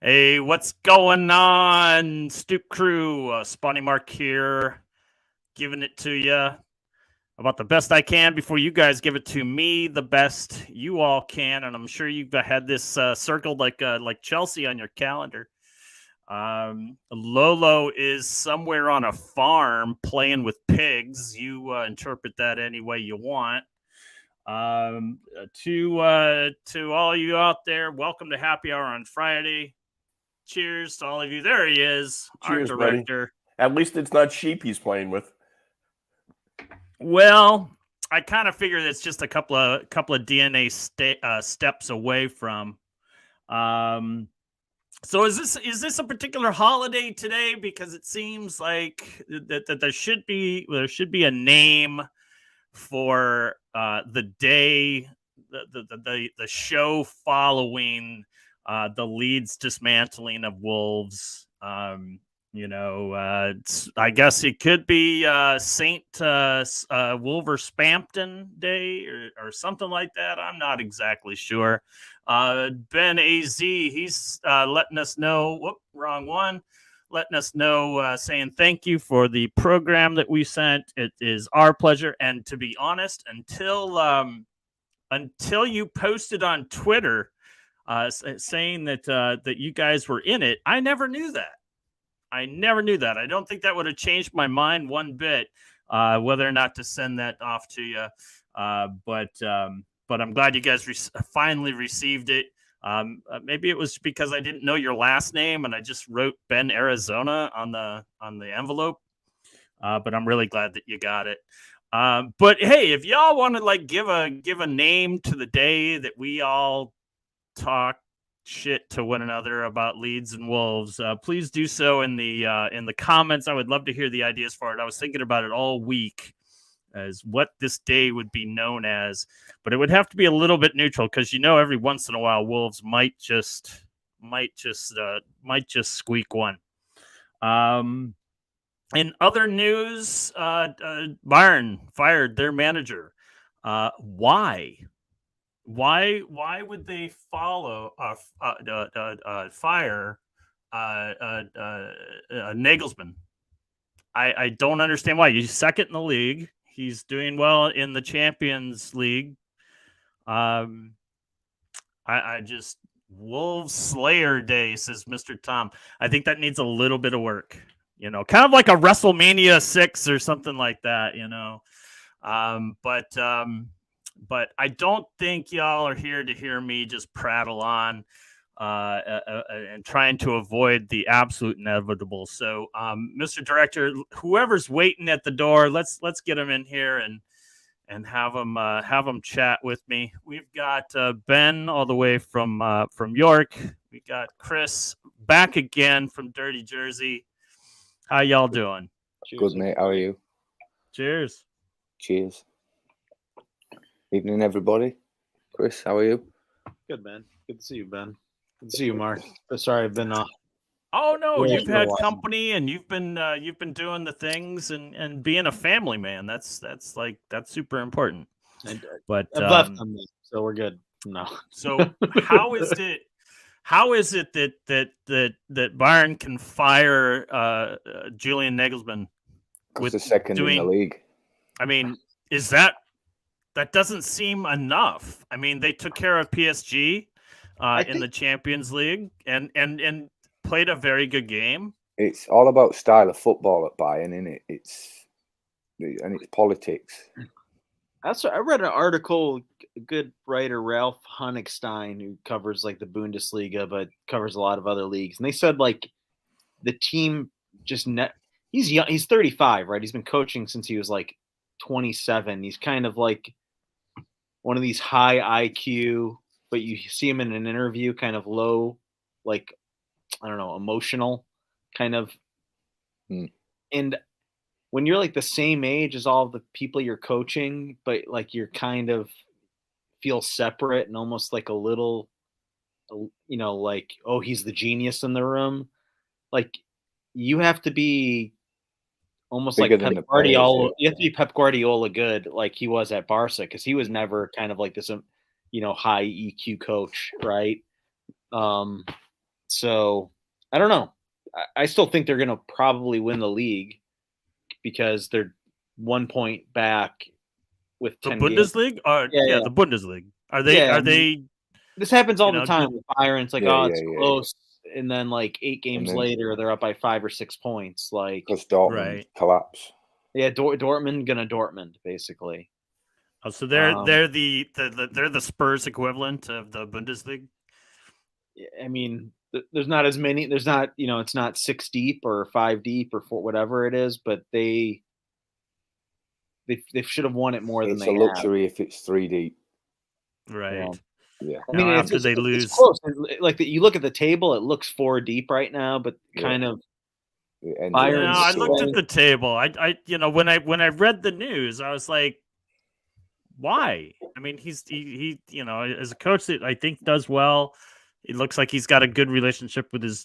Hey, what's going on, Stoop crew? Spawny Mark here, giving it to you about the best I can before you guys give it to me the best you all can. And I'm sure you've had this circled like Chelsea on your calendar. Lolo is somewhere on a farm playing with pigs. You interpret that any way you want. To all you out there, welcome to Happy Hour on Friday. Cheers to all of you. There he is, Cheers, our director. Buddy. At least it's not sheep he's playing with. Well, I kind of figured it's just a couple of DNA steps away from. So is this a particular holiday today? Because it seems like that there should be a name for the day, the show following the Leeds dismantling of Wolves. I guess it could be Saint Wolverhampton Day or something like that. I'm not exactly sure. Ben AZ, he's letting us know. Whoop, wrong one. Letting us know, saying thank you for the program that we sent. It is our pleasure. And to be honest, until you posted on Twitter saying that you guys were in it, I never knew that. I don't think that would have changed my mind one bit, whether or not to send that off to you. But I'm glad you guys finally received it. Maybe it was because I didn't know your last name and I just wrote Ben Arizona on the envelope. But I'm really glad that you got it. But hey, if y'all want to give a name to the day that we all talk shit to one another about Leeds and Wolves, please do so in the comments. I would love to hear the ideas for it. I was thinking about it all week as what this day would be known as, but it would have to be a little bit neutral because every once in a while Wolves might just squeak one. In other news, Bayern fired their manager. Why? Why would they fire Nagelsmann? I don't understand why. He's second in the league. He's doing well in the Champions League. I just Wolves Slayer Day, says Mr. Tom. I think that needs a little bit of work. Kind of like a WrestleMania 6 or something like that. But I don't think y'all are here to hear me just prattle on and trying to avoid the absolute inevitable. So, Mr. Director, whoever's waiting at the door, let's get him in here and have him chat with me. We've got Ben all the way from York. We got Chris back again from Dirty Jersey. How y'all doing? Good, mate. How are you? Cheers. Cheers. Evening, everybody. Chris, how are you? Good, man. Good to see you, Ben. Good to see you, Mark. Sorry, I've been Oh no, you've had company and you've been doing the things and being a family man. That's super important. But I've left them, so we're good. No. So how is it that Bayern can fire Julian Nagelsmann with the second in the league? I mean, that doesn't seem enough. I mean, they took care of PSG in the Champions League and played a very good game. It's all about style of football at Bayern, isn't it? It's politics. I read an article, a good writer, Ralph Honigstein, who covers the Bundesliga, but covers a lot of other leagues. And they said the team just he's young, he's 35, right? He's been coaching since he was 27. He's kind of one of these high IQ, but you see him in an interview kind of low, I don't know, emotional kind of. And when you're the same age as all the people you're coaching, but you're kind of feel separate and almost a little, oh, he's the genius in the room. You have to be almost bigger like Pep Guardiola. You have to be Pep Guardiola good, like he was at Barca, because he was never kind of this, high EQ coach, right? So I don't know. I still think they're going to probably win the league because they're 1 point back with The 10 games. Bundesliga? Yeah. The Bundesliga. Are Yeah, they this happens all you the know, time with Bayern. It's like, Yeah, it's yeah. close. And then like 8 games then- later, they're up by 5 or 6 points. Like, Because Dortmund Right. collapse. yeah, Dortmund gonna Dortmund, basically. Oh, so they're the Spurs equivalent of the Bundesliga? I mean, there's not as many. There's not, it's not 6 deep or 5 deep or 4, whatever it is, but they should have won it more than It's they a have. luxury if it's 3 deep. Right. Yeah. I mean, Now, it's, after they it's lose, close. Like you look at the table, it looks 4 deep right now, but kind of It ends Bayern- no, in I two. looked at the table. I when I read the news, I was like, why? I mean, he as a coach that I think does well. It looks like he's got a good relationship with his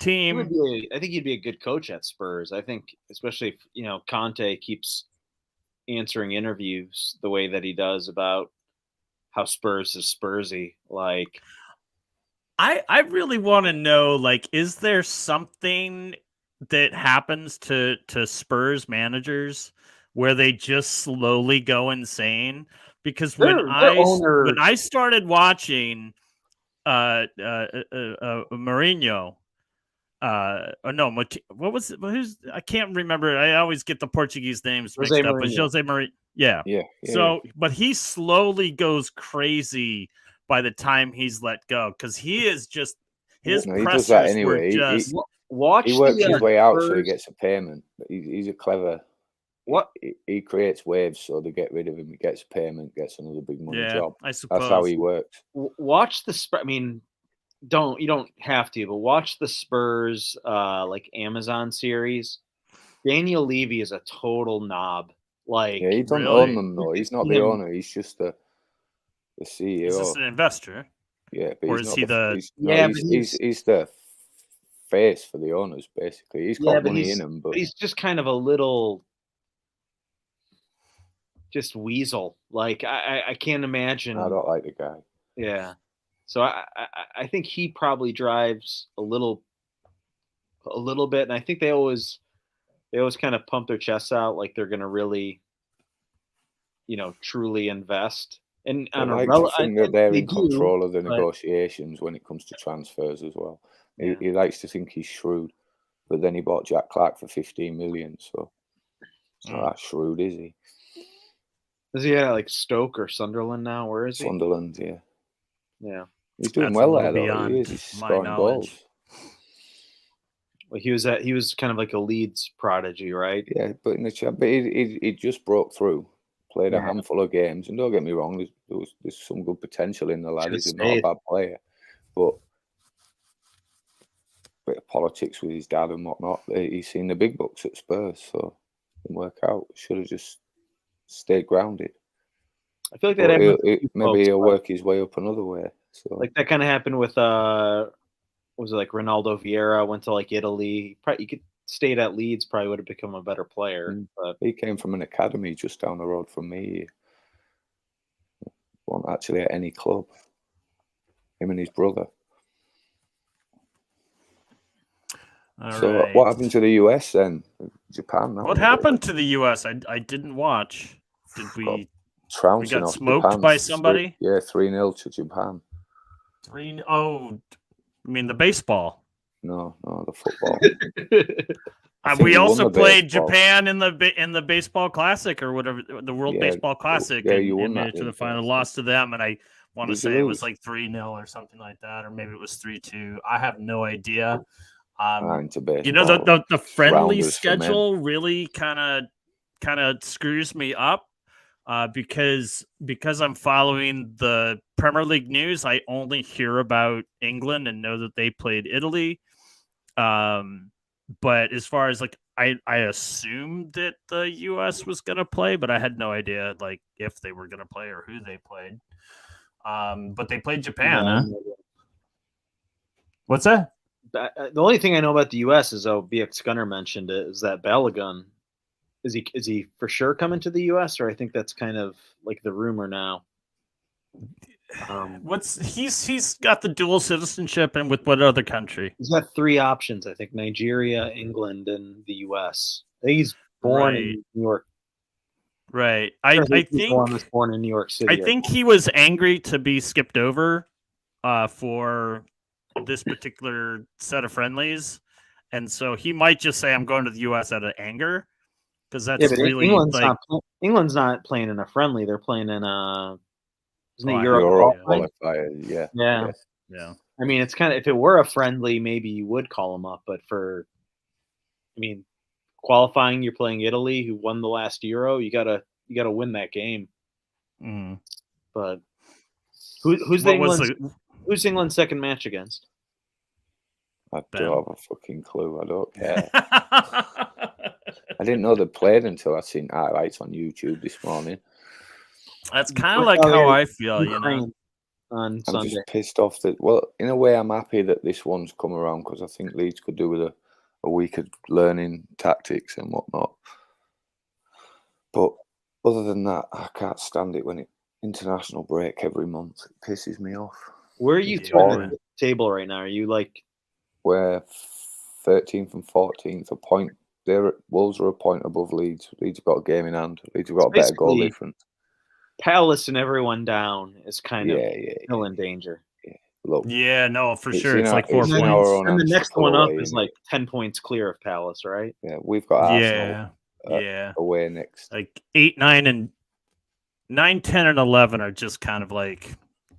team. I think he'd be a good coach at Spurs. I think, especially if Conte keeps answering interviews the way that he does about how Spurs is Spursy. Like, I really want to know, like, is there something that happens to Spurs managers where they just slowly go insane? Because when I started watching Mourinho, what was it? I can't remember. I always get the Portuguese names mixed up. But Jose Mourinho, yeah. So, but he slowly goes crazy by the time he's let go, because he is just his pressers he does that anyway. were just. He works his way out so he gets a payment. He's a clever. What he creates waves so they get rid of him. He gets a payment, gets another big money job. I suppose that's how he works. Watch the. I mean, you don't have to, but watch the Spurs like Amazon series. Daniel Levy is a total knob. Like, he doesn't own them though. He's not the owner. He's just the CEO. He's just an investor. Yeah, but or he's is not he he's the face for the owners basically. He's got money in him, but he's just kind of a little. Just weasel. Like, I can't imagine. I don't like the guy. Yeah. So I think he probably drives a little bit, and I think they always kind of pump their chests out like they're going to really, truly invest. And I like to think that they're in control of the negotiations when it comes to transfers as well. Yeah. He likes to think he's shrewd, but then he bought Jack Clark for 15 million, so it's not that shrewd, is he? Is he at like Stoke or Sunderland now? Where is he? Sunderland, yeah. Yeah. He's doing well there, though. He's scoring goals. Well, he was kind of like a Leeds prodigy, right? Yeah, but in the chat, but he just broke through, played a handful of games, and don't get me wrong, there's some good potential in the lad. He's not a bad player, but a bit of politics with his dad and whatnot. He's seen the big bucks at Spurs, so it didn't work out. Should have just stayed grounded. I feel like that maybe he'll work his way up another way. So like that kind of happened with was it like Ronaldo Vieira went to like Italy? Probably you could stayed at Leeds, probably would have become a better player. But he came from an academy just down the road from me. He wasn't actually at any club. Him and his brother. What happened to the US then? Japan. What happened to the US? I didn't watch. Did we? We got smoked by somebody? 3-0 to Japan. 3-0. Oh, I mean the baseball. No, the football. We also played Japan in the baseball classic or whatever, the World Baseball Classic. Yeah, you won made that it to the final, lost to them, and I want to say it was like 3-0 or something like that, or maybe it was 3-2. I have no idea. The friendly schedule really kind of screws me up. Because I'm following the Premier League news, I only hear about England and know that they played Italy. But as far as like, I assumed that the US was going to play, but I had no idea like if they were going to play or who they played. But they played Japan. Huh? What's that? The only thing I know about the US is, BxGunner mentioned it, is that Balogun. Is he for sure coming to the U.S., or I think that's kind of like the rumor now? He's got the dual citizenship, and with what other country? He's got 3 options, I think: Nigeria, England, and the U.S. I think he's born in New York. Right. I think the one that's born in New York City. I think he was angry to be skipped over for this particular set of friendlies, and so he might just say, "I'm going to the U.S. out of anger," because that's really England's not playing in a friendly; they're playing in a Europe qualifier. Yeah. I mean, it's kind of, if it were a friendly, maybe you would call him up, but qualifying, you're playing Italy, who won the last Euro. You gotta win that game. Mm. But who's England's second match against? I don't have a fucking clue. I don't care. I didn't know they played until I seen highlights on YouTube this morning. That's kind of like how I feel, you know. On I'm Sunday. just pissed off that. Well, in a way, I'm happy that this one's come around because I think Leeds could do with a week of learning tactics and whatnot. But other than that, I can't stand it when international break every month. It pisses me off. Where are you on the table right now? Are you like? We're 13th and 14th, a point. Wolves are a point above Leeds. Leeds have got a game in hand. Leeds have got a better goal difference. Palace and everyone down is kind of still in danger. Look, for sure. It's like 4 points. And the next one up is like 10 points clear of Palace, right? Yeah, we've got Arsenal away next. Like 8, 9, 10, and 11 are just kind of like,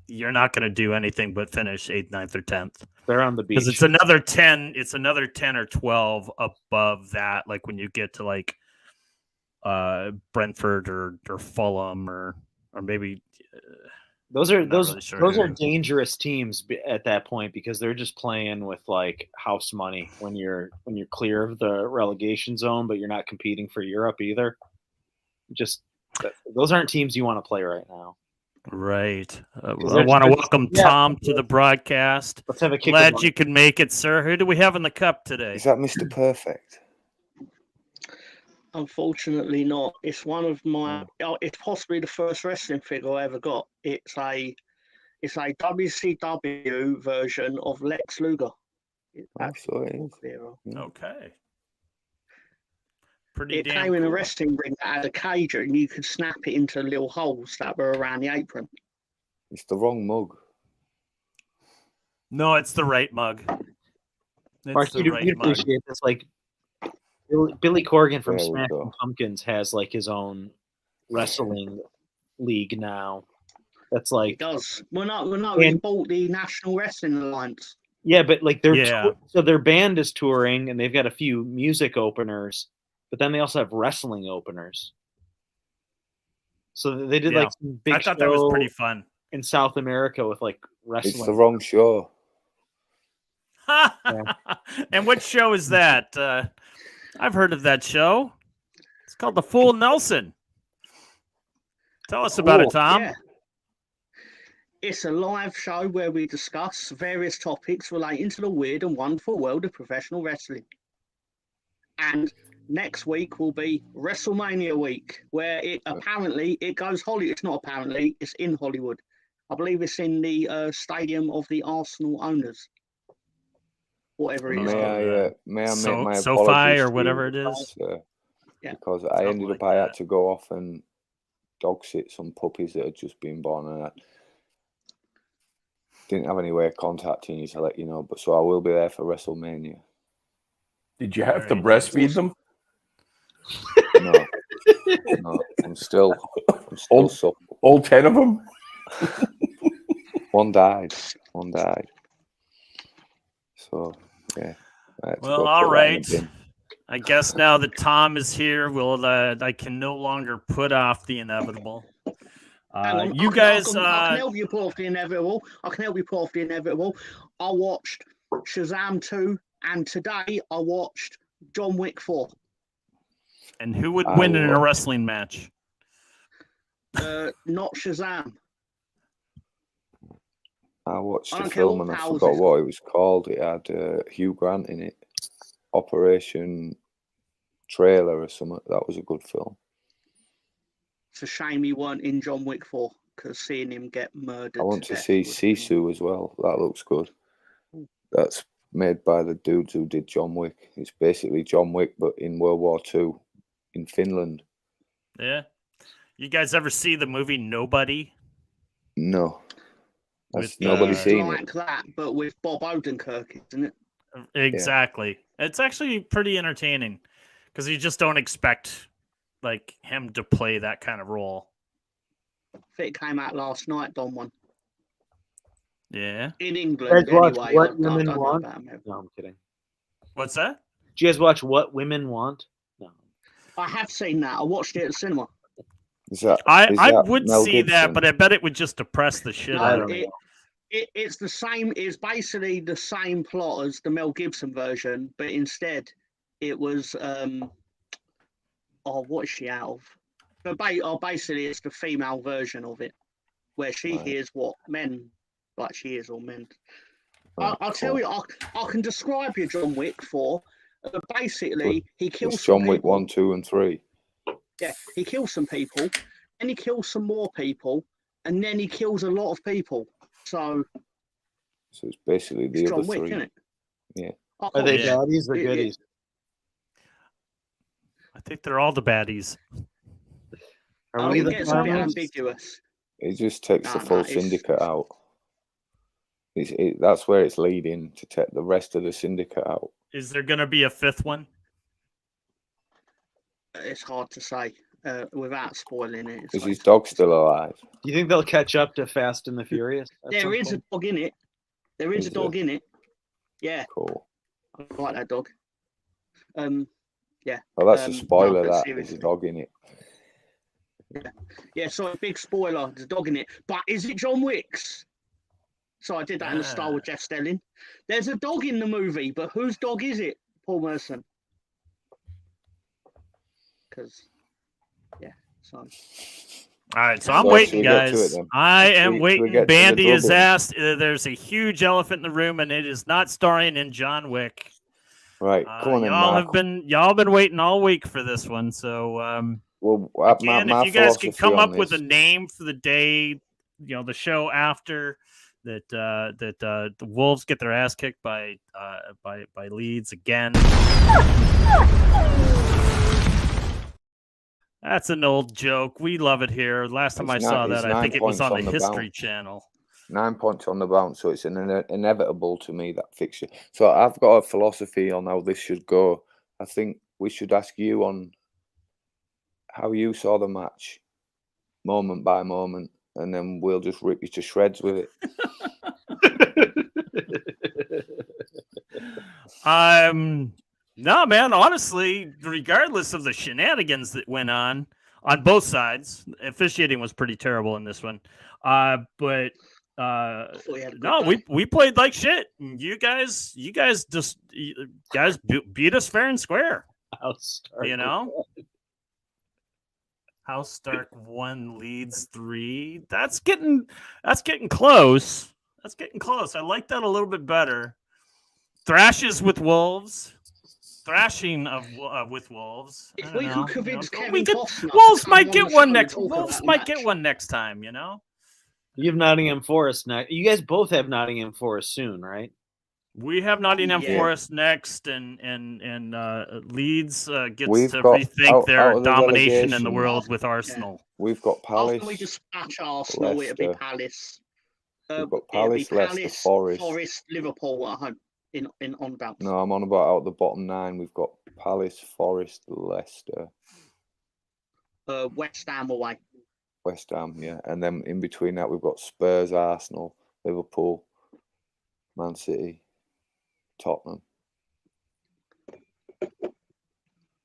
you're not going to do anything but finish 8th, 9th, or 10th. They're on the beach. Because it's another 10. It's another 10 or 12 above that. Like when you get to like Brentford or Fulham or maybe those are dangerous teams at that point, because they're just playing with like house money when you're clear of the relegation zone, but you're not competing for Europe either. Those aren't teams you want to play right now. Right. I want to welcome Tom to the broadcast. Let's have a kick. Glad you could make it, sir. Who do we have in the cup today? Is that Mr. Perfect? Unfortunately not. It's one of my. It's possibly the first wrestling figure I ever got. It's a WCW version of Lex Luger. Okay. It came in a wrestling ring that had a cage, and you could snap it into little holes that were around the apron. It's the wrong mug. No, it's the right mug. Mark, you'd appreciate this. Like Billy Corgan from Smashing Pumpkins has like his own wrestling league now. That's like it does. We bought the National Wrestling Alliance. Yeah, but like so their band is touring, and they've got a few music openers. But then they also have wrestling openers. So they did like some big. I thought that was pretty fun in South America with like wrestling. It's the wrong show. And what show is that? I've heard of that show. It's called The Fool Nelson. Tell us about it, Tom. Yeah. It's a live show where we discuss various topics relating to the weird and wonderful world of professional wrestling. And next week will be WrestleMania week, where it goes Hollywood. It's not apparently, it's in Hollywood. I believe it's in the stadium of the Arsenal owners. Whatever it is. May I make my SoFi apologies or whatever it is? Because I ended up, I had to go off and dog sit some puppies that had just been born, and I didn't have any way of contacting you to let you know. But so I will be there for WrestleMania. Did you have to breastfeed them? No, I'm still all 10 of them. One died. So yeah. Well, all right. I guess now that Tom is here, I can no longer put off the inevitable. You guys, I can help you put off the inevitable. I watched Shazam 2, and today I watched John Wick 4. And who would win in a wrestling match? Not Shazam. I watched the film and I forgot what it was called. It had Hugh Grant in it. Operation Trailer or something. That was a good film. It's a shame he weren't in John Wick 4. because seeing him get murdered. I want to death see would be- Sisu as well. That looks good. That's made by the dudes who did John Wick. It's basically John Wick, but in World War II in Finland. Yeah. You guys ever see the movie Nobody? No. With, Nobody's It's seen like it. that, but with Bob Odenkirk, isn't it? Exactly. It's actually pretty entertaining because you just don't expect like him to play that kind of role. I think it came out last night, Don one. Yeah. In England, Guys watch anyway. What I Women don't know Want? about America. No, I'm kidding. What's that? Did you guys watch What Women Want? No. I have seen that. I watched it at the cinema. Is that, I that would Mel see that, Gibson? but I bet it would just depress the shit No, out I of don't me. know. It's the same. It's basically the same plot as the Mel Gibson version, but instead it was what is she out of? But basically it's the female version of it, where she Right. hears what men like she hears or men. Right, I'll tell cool. you. I can describe you John Wick 4. Basically, he kills It's some John Wick people. 1, 2, and 3. Yeah, he kills some people, and he kills some more people, and then he kills a lot of people. So So it's basically it's the John other Wick, 3. isn't it? Yeah. Of Are they course. Yeah. baddies or Yeah. goodies? I think they're all the baddies. Are we It the gets a bit farmers? ambiguous. It just takes the No, full it's- syndicate out. That's where it's leading to take the rest of the syndicate out. Is there going to be a fifth one? It's hard to say without spoiling it. Is his dog still alive? Do you think they'll catch up to Fast and the Furious? at There some is a point? dog in it. There is Is a dog in it. Yeah, Cool. I like that dog. Yeah. Well, that's a No, spoiler. but That there's seriously. a dog in it. Yeah, so a big spoiler. There's a dog in it. But is it John Wick's? So I did that in the style with Jeff Stelling. There's a dog in the movie, but whose dog is it? Paul Merson. Because, yeah, so. All right, so So I'm should waiting, we get to it guys. then? I Should am we waiting. get to the Bandy has drubbing? asked. There's a huge elephant in the room, and it is not starring in John Wick. Right. Come on, then, y'all Mark. have been waiting all week for this one. So Well, again, my if you guys can philosophy come on up with a this- name for the day, the show after that, the Wolves get their ass kicked by Leeds again. That's an old joke. We love it here. Last time It's I saw it's that, I think it was points on the History bounce. Channel. 9 points on the bounce, so it's inevitable to me, that fixture. So I've got a philosophy on how this should go. I think we should ask you on how you saw the match, moment by moment, and then we'll just rip you to shreds with it. No, man, honestly, regardless of the shenanigans that went on both sides, officiating was pretty terrible in this one. But I thought he had a good no, day. we played like shit. You guys beat us fair and square. House Stark You know? was- House Stark 1 Leeds 3. That's getting close. That's getting close. I like that a little bit better. Thrashes with Wolves. Thrashing with Wolves. I If don't we know, could convince but Kevin Costner to Wolves come might on get the one show next. and talk Wolves about the might get match. one next time. You know. You have Nottingham Forest next. You guys both have Nottingham Forest soon, right? We have Nottingham Yeah. Forest next, and Leeds gets We've to got rethink out their of the domination in the relegation. world with Arsenal. We've got Palace. After we dispatch Arsenal, it'll be Leicester. Palace. We've got It'll be Palace, Leicester, Forest. Liverpool at home in on bounce. No, I'm on about out the bottom 9. We've got Palace, Forest, Leicester, West Ham away. West Ham, yeah. And then in between that, we've got Spurs, Arsenal, Liverpool, Man City, Tottenham.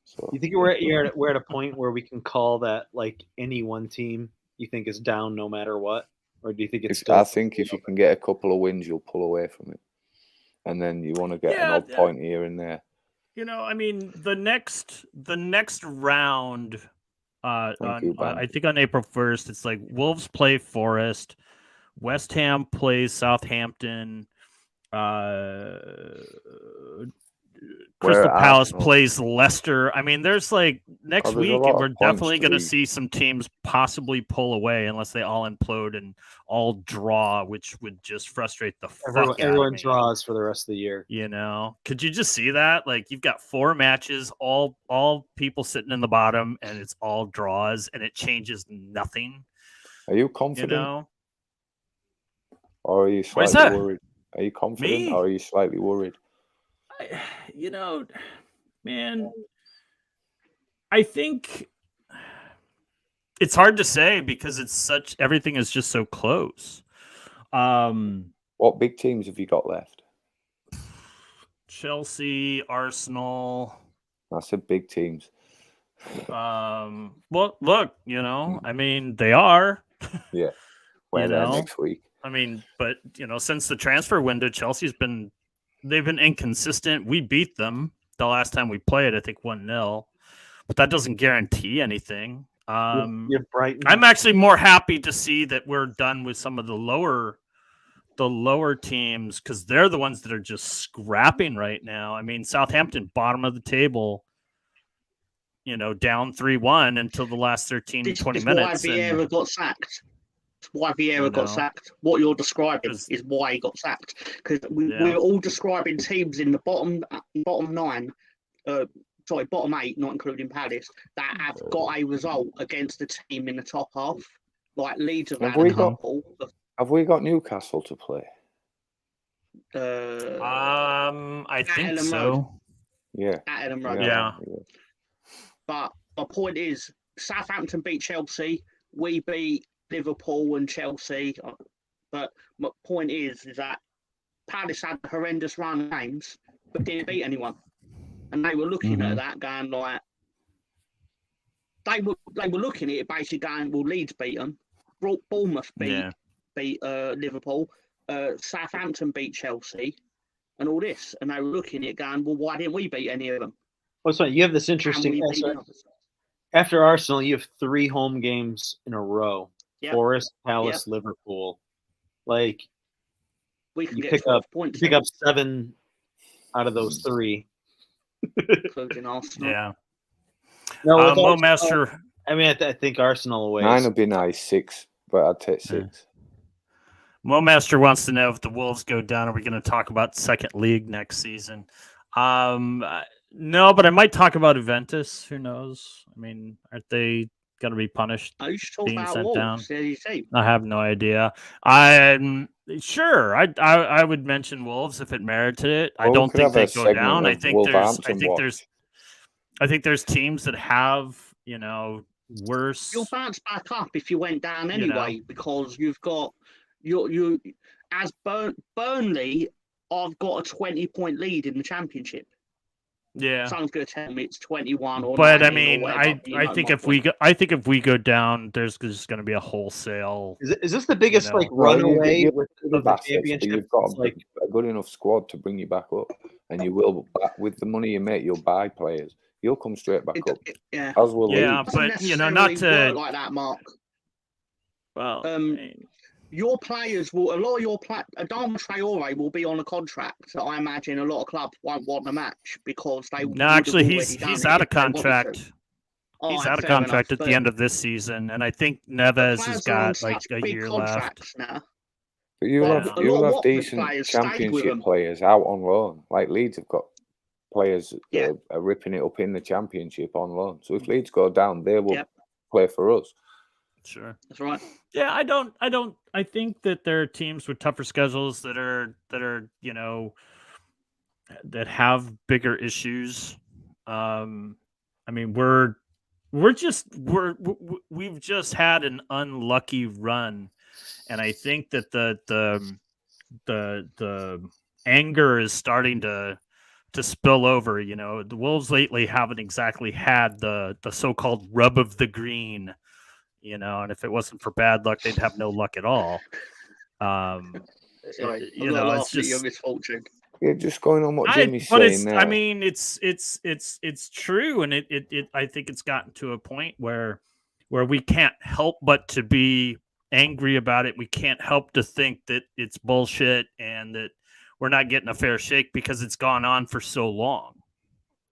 So You think we're at a point where we can call that like any one team you think is down no matter what, or do you think it's still? I think if you can get a couple of wins, you'll pull away from it. And then you want to get an Yeah, odd point here and there. You know, I mean, the next round, Thank you, Ben. I think on April 1st, it's like Wolves play Forest, West Ham plays Southampton, Crystal Where Palace Arsenal- plays Leicester. I mean, there's like next there's a week, lot of we're points definitely to going to be- see some teams possibly pull away unless they all implode and all draw, which would just frustrate the fuck out of Everyone me. draws for the rest of the year. You know, could you just see that? Like, you've got 4 matches, all people sitting in the bottom, and it's all draws, and it changes nothing. Are you You confident, know, or are you What is slightly that? worried? Are you confident, Me? or are you slightly worried? you know, man, I think it's hard to say because everything is just so close. What big teams have you got left? Chelsea, Arsenal. I said big teams. Well, look, I mean, they are. Yeah. Where they're know? next week. I mean, but since the transfer window, they've been inconsistent. We beat them the last time we played, I think 1-0, but that doesn't guarantee anything. You're Brighton. I'm actually more happy to see that we're done with some of the lower teams because they're the ones that are just scrapping right now. I mean, Southampton, bottom of the table, down 3-1 until the last 13, 20 minutes. Why Vieira got sacked. Why Vieira got sacked. What you're describing is why he got sacked. Because we're all describing teams in the bottom 9, bottom 8, not including Palace, that have got a result against the team in the top half. Like Leeds have had a couple. Have we got Newcastle to play? I think so. Yeah. At Ellen Road. Yeah. But my point is, Southampton beat Chelsea. We beat Liverpool and Chelsea. But my point is that Palace had a horrendous run of games, but didn't beat anyone. And they were looking at that, going like, they were looking at it basically going, well, Leeds beat them, Bournemouth beat Liverpool, Southampton beat Chelsea, and all this. And they were looking at it going, well, why didn't we beat any of them? Well, so you have this interesting. After Arsenal, you have 3 home games in a row: Forest, Palace, Liverpool. Like, we can you get pick 12 up points. Pick up 7 out of those 3, including Arsenal. Yeah. No, Master. I mean, I think Arsenal away. 9 would be nice, 6, but I'd take 6. Mo Master wants to know if the Wolves go down, are we going to talk about second league next season? No, but I might talk about Juventus. Who knows? I mean, aren't they going to be punished? You should talk being about sent Wolves. down? I have no idea. I'm sure. I would mention Wolves if it merited it. I don't think they go down. I think there's teams that have worse. You'll bounce back up if you went down anyway, because you've got you as Burnley. I've got a 20-point lead in the championship. Yeah, someone's going to tell me it's 21 or. But I mean, I think if we go down, there's just going to be a wholesale. Is this the biggest runaway with the championship? You've got a good enough squad to bring you back up, and you will with the money you make, you'll buy players. You'll come straight back up. Yeah, as will Leeds. But not to like that, Mark. Well, your players will. A lot of your Adama Traore will be on a contract. So I imagine a lot of clubs won't want a match because they. No, actually, he's out of contract. He's out of contract at the end of this season, and I think Neves has got like a year left. Now. But you'll have decent championship players out on loan. Like Leeds have got players that are ripping it up in the championship on loan. So if Leeds go down, they will play for us. Sure, that's right. Yeah, I think that there are teams with tougher schedules that are that have bigger issues. I mean, we've just had an unlucky run, and I think that the anger is starting to spill over. The Wolves lately haven't exactly had the so-called rub of the green. And if it wasn't for bad luck, they'd have no luck at all. It's just your misfortune. You're just going on what Jimmy's saying now. I mean, it's true, and it I think it's gotten to a point where we can't help but to be angry about it. We can't help to think that it's bullshit and that we're not getting a fair shake because it's gone on for so long.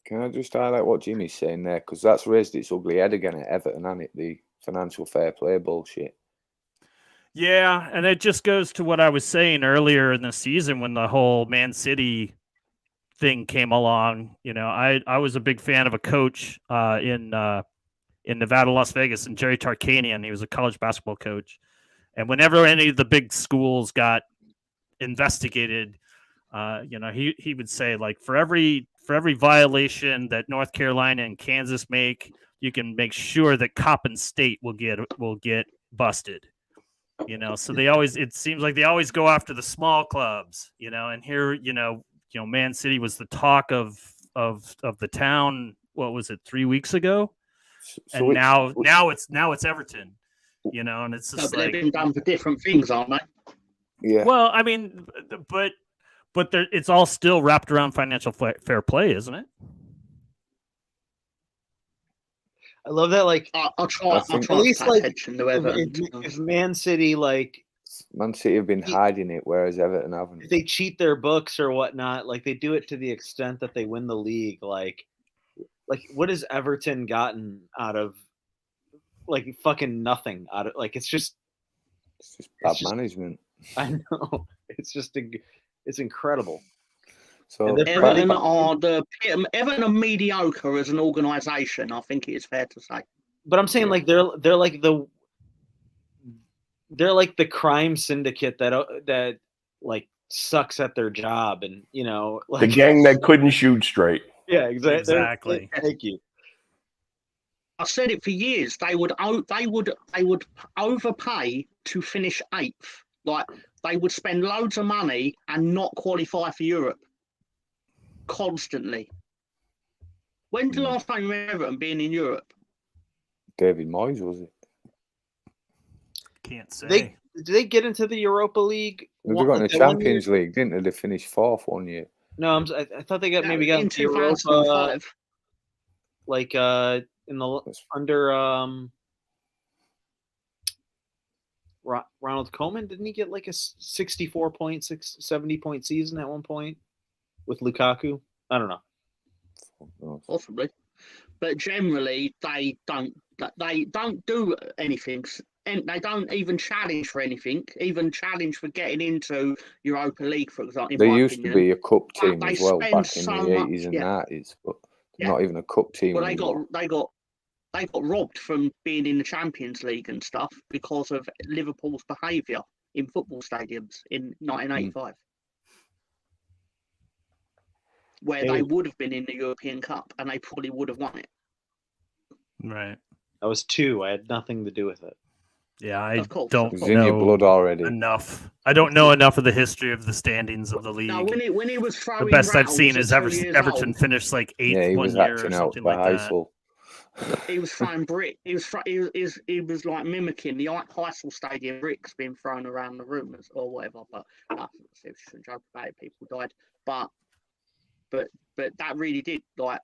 Can I just highlight what Jimmy's saying there? Because that's raised its ugly head again at Everton, hasn't it? The financial fair play bullshit. Yeah, and it just goes to what I was saying earlier in the season when the whole Man City thing came along. You know, I was a big fan of a coach in Nevada, Las Vegas, and Jerry Tarkanian. He was a college basketball coach, and whenever any of the big schools got investigated, you know, he would say, like, for every violation that North Carolina and Kansas make, you can make sure that Coppin State will get busted. You know, so it seems like they always go after the small clubs, you know, and here, you know, Man City was the talk of the town. What was it, 3 weeks ago? So And now it's Everton, you know, and it's just they've been done for different things, aren't they? Yeah. Well, I mean, but it's all still wrapped around financial fair play, isn't it? I love that. Like, I'll try I think to at least, pay like, attention to Everton. if Man City, like, Man City have been hiding it, whereas Everton haven't. if they cheat their books or whatnot, like, they do it to the extent that they win the league. Like what has Everton gotten out of, like, fucking nothing out of, like, it's just bad management. I know. It's incredible. So Everton are mediocre as an organisation. I think it is fair to say. But I'm saying, like, they're like the crime syndicate that like sucks at their job, and, you know, like, The gang that couldn't shoot straight. yeah, exactly. Exactly. Thank you. I said it for years. They would overpay to finish 8th. Like, they would spend loads of money and not qualify for Europe constantly. When's the last time you remember them being in Europe? David Moyes, was it? Can't say. Did they get into the Europa League? They got in the Champions League, didn't they? They finished 4th one year. No, I thought they got in into Europa, 2005. like in the under Ronald Koeman. Didn't he get like a 70-point season at one point with Lukaku? I don't know. Possibly, but generally they don't do anything, and they don't even challenge for anything. Even challenge for getting into Europa League, for example. They used to be a cup team But as they well back in spend the so 80s and much, 90s, but they're not even a cup team Well, anymore. they got robbed from being in the Champions League and stuff because of Liverpool's behaviour in football stadiums in 1985. Where they would have been in the European Cup and they probably would have won it. Right. I was 2. I had nothing to do with it. Yeah, I Of course, don't of It's in your know blood already. enough. I don't know enough of the history of the standings of the league. No, when he was throwing The best I've rattles seen at is 2 years Everton old, finished like 8th Yeah, he one was year or acting out something by like that. Heysel. he was throwing brick. He was like mimicking the Heysel Stadium bricks being thrown around the room or whatever. But it shouldn't joke about it. People died. But that really did, like.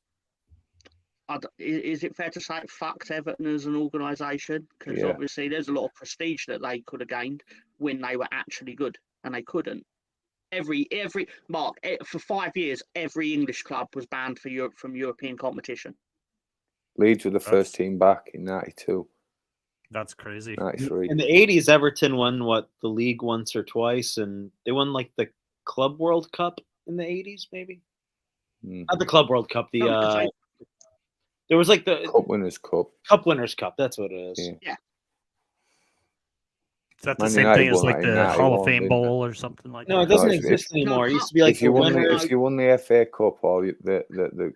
Is it fair to say it fucked Everton as an organisation? Because obviously there's a lot of prestige that they could have gained when they were actually good, and they couldn't. For 5 years, every English club was banned from European competition. Leeds were the first team back in 92. That's crazy. 93. In the 80s, Everton won the league once or twice, and they won like the Club World Cup in the 80s, maybe. Not the Club World Cup. There was like the Cup Winners' Cup. Cup Winners' Cup. That's what it is. Yeah. Is that the Man same United thing as won like that in the Hall of 91, Fame didn't Bowl or something like No, that? it doesn't No, exist anymore. It used to be If like you won the FA Cup or the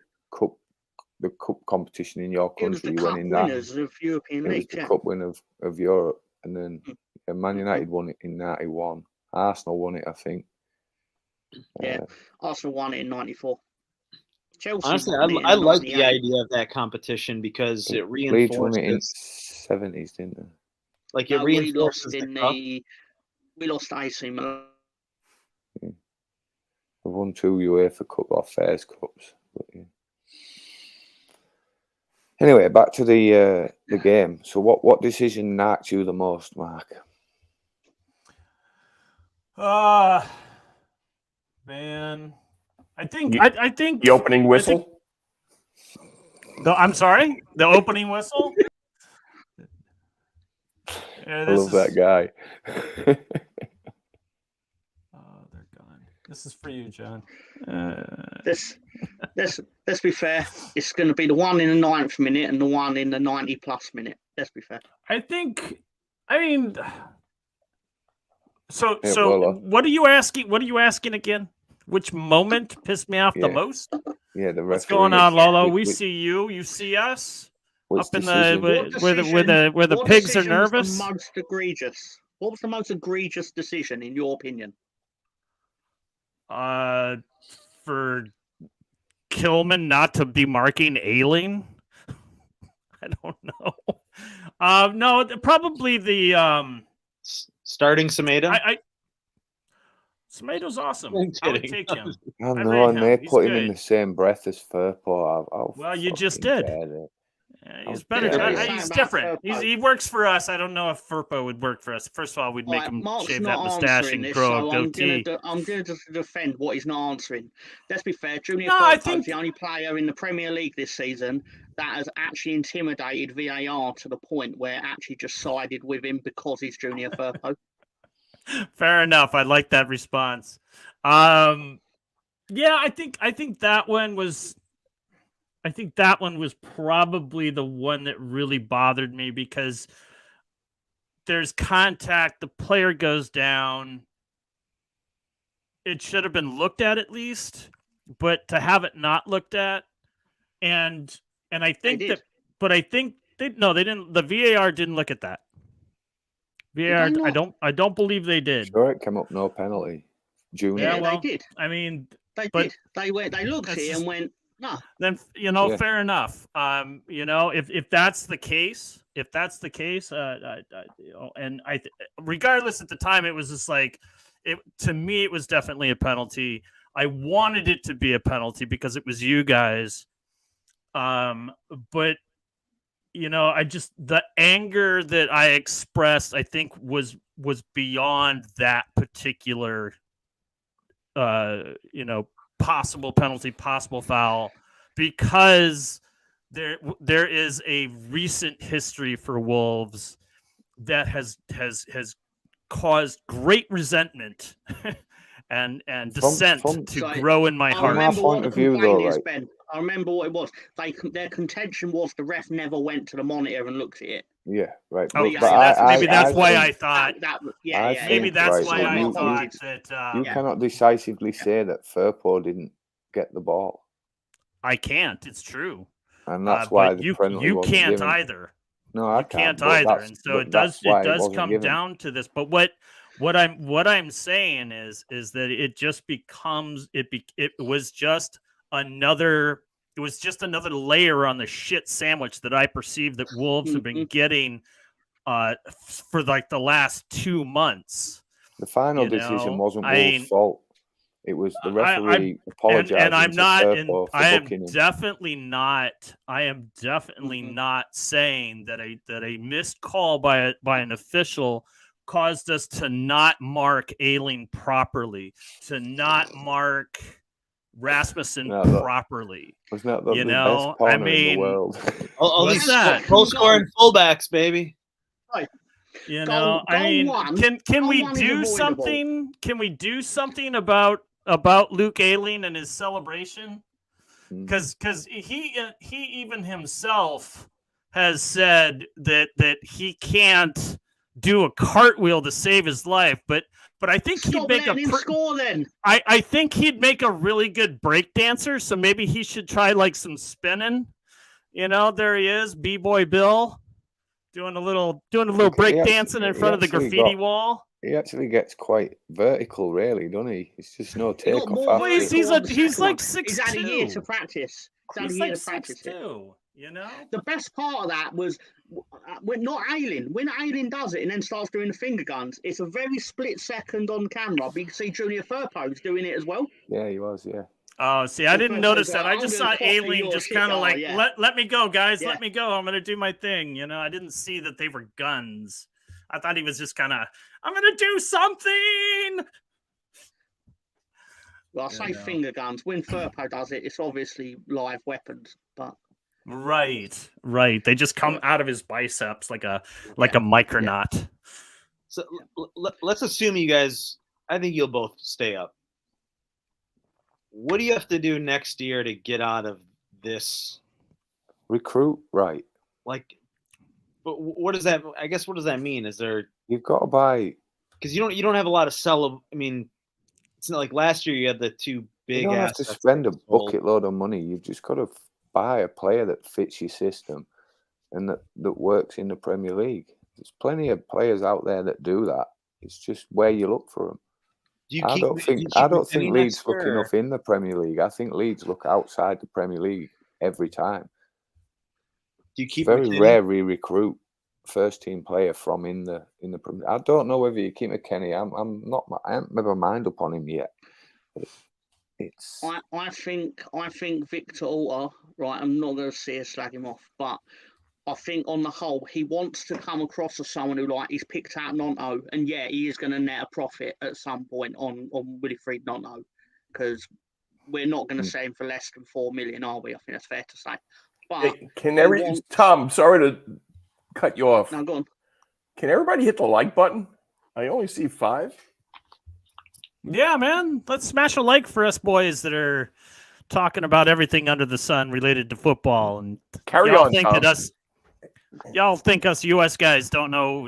cup competition in your It was country, the you went cup in that. winners of European It was League. the cup win of Europe, and then Man United won it in 91. Arsenal won it, I think. Yeah, Arsenal won it in 94. Chelsea Honestly, won it in I like the 98. idea of that competition because it Leeds won it in reinforces. 70s, didn't they? Like, it we reinforces lost the cup. we lost AC Milan. They won 2 UEFA Cup or Fairs Cups. But, yeah. Anyway, back to the game. So, what decision knocked you the most, Mark? man. I think You- I think The opening whistle. I'm sorry, the opening whistle. Yeah, I love that guy. Oh, they're gone. This is for you, John. Let's be fair. It's going to be the one in the 9th minute and the one in the 90+ minute. Let's be fair. I mean, so Yeah, well, what are you asking? What are you asking again? Which moment pissed me off the Yeah. most? Yeah, the What's referee. going on, Lolo? We which- see you. You see us which up in decision- where the What pigs are decision was nervous. the most egregious? What was the most egregious decision in your opinion? For Kilman not to be marking Ailing. I don't know. No, probably the Starting Semedo. Semato's awesome. I'm I would kidding. take him. I I know, read and him. they He's put him in good. the same breath as Furpo. Well, you just fucking did. dare it. He's How better. dare you. He's About different. Furpo. He works for us. I don't know if Furpo would work for us. First of all, we'd make Right, him Mark's shave that not mustache answering and this, grow a so goatee. I'm going to defend what he's not answering. Let's be fair. Junior No, I Firpo's think- the only player in the Premier League this season that has actually intimidated VAR to the point where it actually just sided with him because he's Junior Firpo. Fair enough. I like that response. Yeah, I think that one was. I think that one was probably the one that really bothered me because there's contact. The player goes down. It should have been looked at least, but to have it not looked at, and I think They that, did. but I think they didn't. The VAR didn't look at that. VAR, they not? I don't believe they did. Sure, it came up no penalty. Junior. Yeah, Yeah, well, they did. I mean, They but did. They looked at that's it just- and went, no. then Yeah. fair enough. If that's the case, and regardless at the time, it was just like it to me. It was definitely a penalty. I wanted it to be a penalty because it was you guys. But the anger that I expressed, I think was beyond that particular, possible penalty, possible foul, because there is a recent history for Wolves that has caused great resentment and dissent to Sorry, grow in my I heart. remember point what the of view, complaint though, is, right? Ben. I remember what it was. Their contention was the ref never went to the monitor and looked at it. Yeah, right. Oh, yeah, maybe that's why think- I thought. I Maybe think, that's right, why so I you- thought you- that. You Yeah. cannot decisively say that Furpo didn't get the ball, I can't. It's true. and that's why but the you penalty wasn't can't given. either. No, I You can't but either, that's- and so but it does that's why does wasn't come given. down to this. But what I'm saying is that it just becomes it was just another layer on the shit sandwich that I perceive that Wolves have been getting for like the last 2 months. The final You know, decision wasn't I Wolves' mean, fault. It was the referee apologizing and I'm to not, Furpo and for I am booking him. definitely not. I am definitely not saying that a missed call by an official caused us to not mark Ailing properly, to not mark Rasmussen No, look, properly. Wasn't that the you best know, corner I in mean- the world? All What's these that? goal scoring fullbacks, baby. You Goal- know, I goal mean, one- can goal we one is do avoidable. something? Can we do something about Luke Ailing and his celebration? Hmm. Because he even himself has said that he can't do a cartwheel to save his life, but I think he'd Stop make letting him score then. I think he'd make a really good break dancer, so maybe he should try like some spinning. You know, there he is, B-boy Bill, doing a little break dancing in front of the graffiti wall. He actually gets quite vertical, really, doesn't he? It's just no He got takeoff more after. he's vertical on the he's second like one. He's had a year 6'2". to practice. He's had He's a year like to practice it. 6'2", you know? The best part of that was when not Ailing. When Ailing does it and then starts doing the finger guns, it's a very split second on camera. But you can see Junior Firpo's doing it as well. Yeah, he was, yeah. Oh, see, I didn't notice that. I just saw I'm gonna copy Ailing your just shit, kind of oh, like, yeah. let me go, guys. Yeah. Let me go. I'm going to do my thing. You know, I didn't see that they were guns. I thought he was just kind of, I'm going to do something. Well, I say finger guns. When Furpo does it, it's obviously live weapons, but Right. They just come out of his biceps like a micronaut. So let's assume you guys. I think you'll both stay up. What do you have to do next year to get out of this? Recruit right. Like, but what does that? I guess what does that mean? Is there? You've got to buy. Because you don't have a lot of sell. I mean, it's not like last year you had the two big. You don't have to spend a bucket load of money. You've just got to buy a player that fits your system and that works in the Premier League. There's plenty of players out there that do that. It's just where you look for them. I don't think Leeds look enough in the Premier League. I think Leeds look outside the Premier League every time. Do you keep very rare we recruit first team player from in the Premier. I don't know whether you keep McKennie. I haven't made my mind up on him yet. It's. I think Victor Outta, right. I'm not going to slag him off, but I think on the whole he wants to come across as someone who he's picked out Nonto, and yeah, he is going to net a profit at some point on Wilfried Nonto, because we're not going to sell him for less than 4 million, are we? I think that's fair to say. But Tom, sorry to cut you off. No, go on. Can everybody hit the like button? I only see 5. Yeah, man. Let's smash a like for us boys that are talking about everything under the sun related to football. And carry y'all on, think Tom. Y'all think us US guys don't know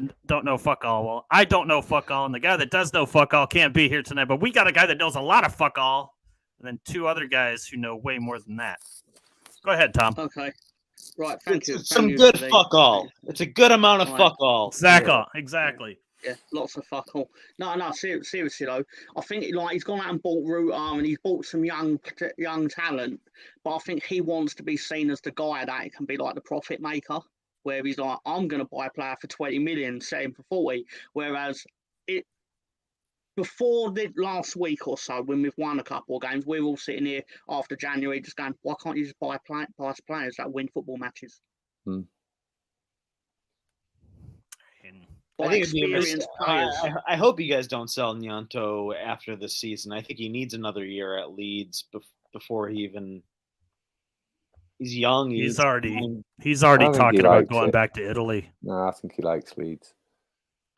fuck all. Well, I don't know fuck all, and the guy that does know fuck all can't be here tonight. But we got a guy that knows a lot of fuck all, and then 2 other guys who know way more than that. Go ahead, Tom. Okay. Right, thank you. Some good fuck all. It's a good amount of fuck all. Exactly. Yeah, lots of fuck all. No, seriously though, I think he's gone out and bought Ruta and he's bought some young talent, but I think he wants to be seen as the guy that can be like the profit maker, where he's like, I'm going to buy a player for 20 million, sell him for 40, whereas before the last week or so, when we've won a couple of games, we're all sitting here after January just going, why can't you just buy players that win football matches? I think I hope you guys don't sell Nyanto after this season. I think he needs another year at Leeds before he even. He's young. He's already talking about going back to Italy. No, I think he likes Leeds.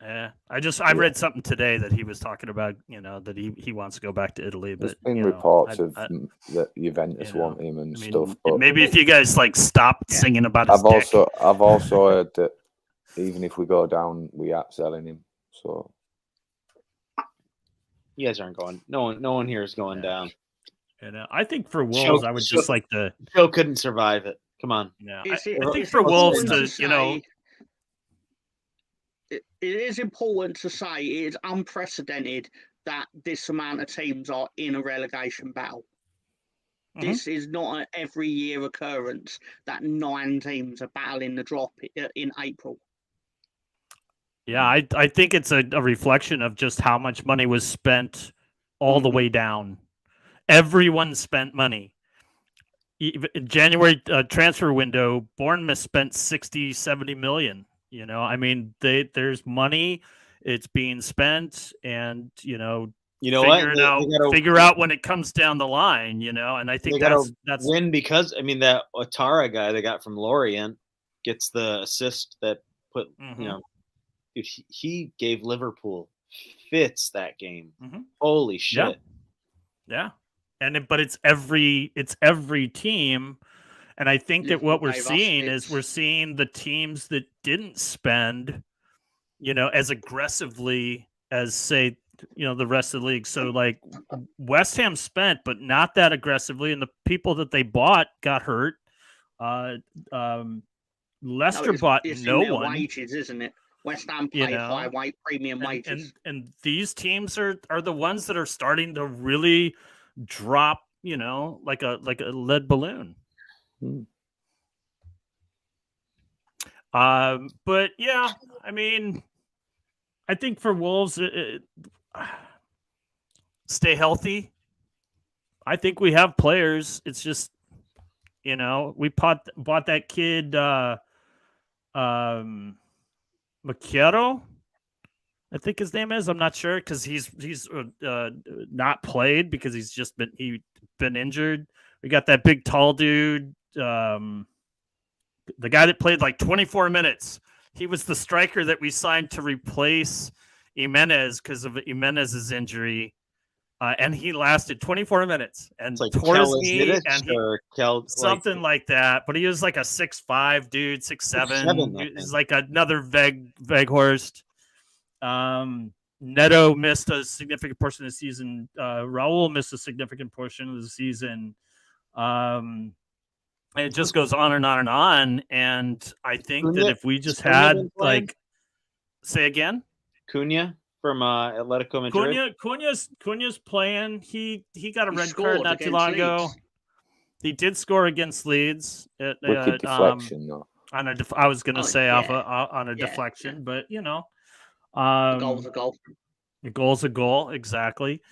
Yeah, I read something today that he was talking about. That he wants to go back to Italy. But there's been reports that Juventus want him and stuff. But maybe if you guys stop singing about his I've also heard that even if we go down, we are selling him. So you guys aren't going. No one here is going down. And I think for Wolves, I would just like to. Joe couldn't survive it. Come on. Yeah, I think for Wolves to It is important to say it is unprecedented that this amount of teams are in a relegation battle. Mm-hmm. This is not an every year occurrence that 9 teams are battling the drop in April. Yeah, I think it's a reflection of just how much money was spent all the way down. Everyone spent money. January transfer window, Bournemouth spent 60-70 million. There's money, it's being spent, and figure out when it comes down the line, and I think that's win because that Outtara guy they got from Lorient gets the assist that put he gave Liverpool fits that game. Holy shit. Yeah. But it's every team. And I think that what we're seeing is we're seeing the teams that didn't spend, as aggressively as, say, the rest of the league. So, West Ham spent, but not that aggressively. And the people that they bought got hurt. Leicester bought no one. Wages, isn't it? West Ham pay high premium wages. And these teams are the ones that are starting to really drop, like a lead balloon. But yeah, I think for Wolves, stay healthy. I think we have players. It's just, we bought that kid, Macchiaro. I think his name is. I'm not sure because he's not played because he's been injured. We got that big tall dude, the guy that played like 24 minutes. He was the striker that we signed to replace Jimenez because of Jimenez's injury. And he lasted 24 minutes and Like tore his knee and something like that. But he was like a 6'5" dude, 6'7". He's like another Veghorst. Neto missed a significant portion of the season. Raul missed a significant portion of the season. And it just goes on and on and on. And I think that if we just had say again, Cunha from Atletico Madrid. Cunha's playing. He got a red card not too long ago. He did score against Leeds. Wicked deflection, though. I was going to say on a deflection, but a goal's a goal. A goal's a goal, exactly.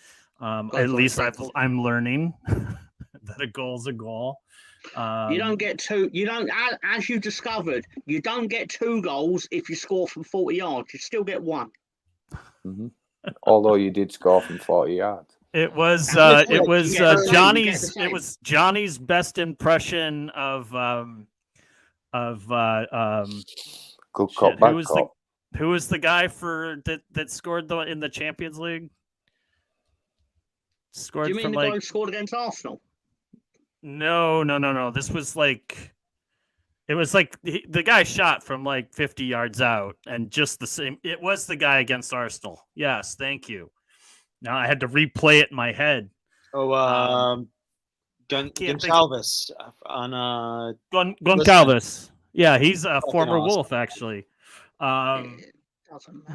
At least I'm learning that a goal's a goal. You don't get two. You don't, as you discovered, you don't get 2 goals if you score from 40 yards. You still get 1. Mm-hmm. Although you did score from 40 yards. It was Johnny's best impression of good cop, bad cop. Who was the guy that scored in the Champions League? Scored. Do you mean the guy who scored against Arsenal? No. This was like. It was like the guy shot from like 50 yards out and just the same. It was the guy against Arsenal. Yes, thank you. Now I had to replay it in my head. Goncalves on Goncalves. Yeah, he's a former awesome. Wolf, actually.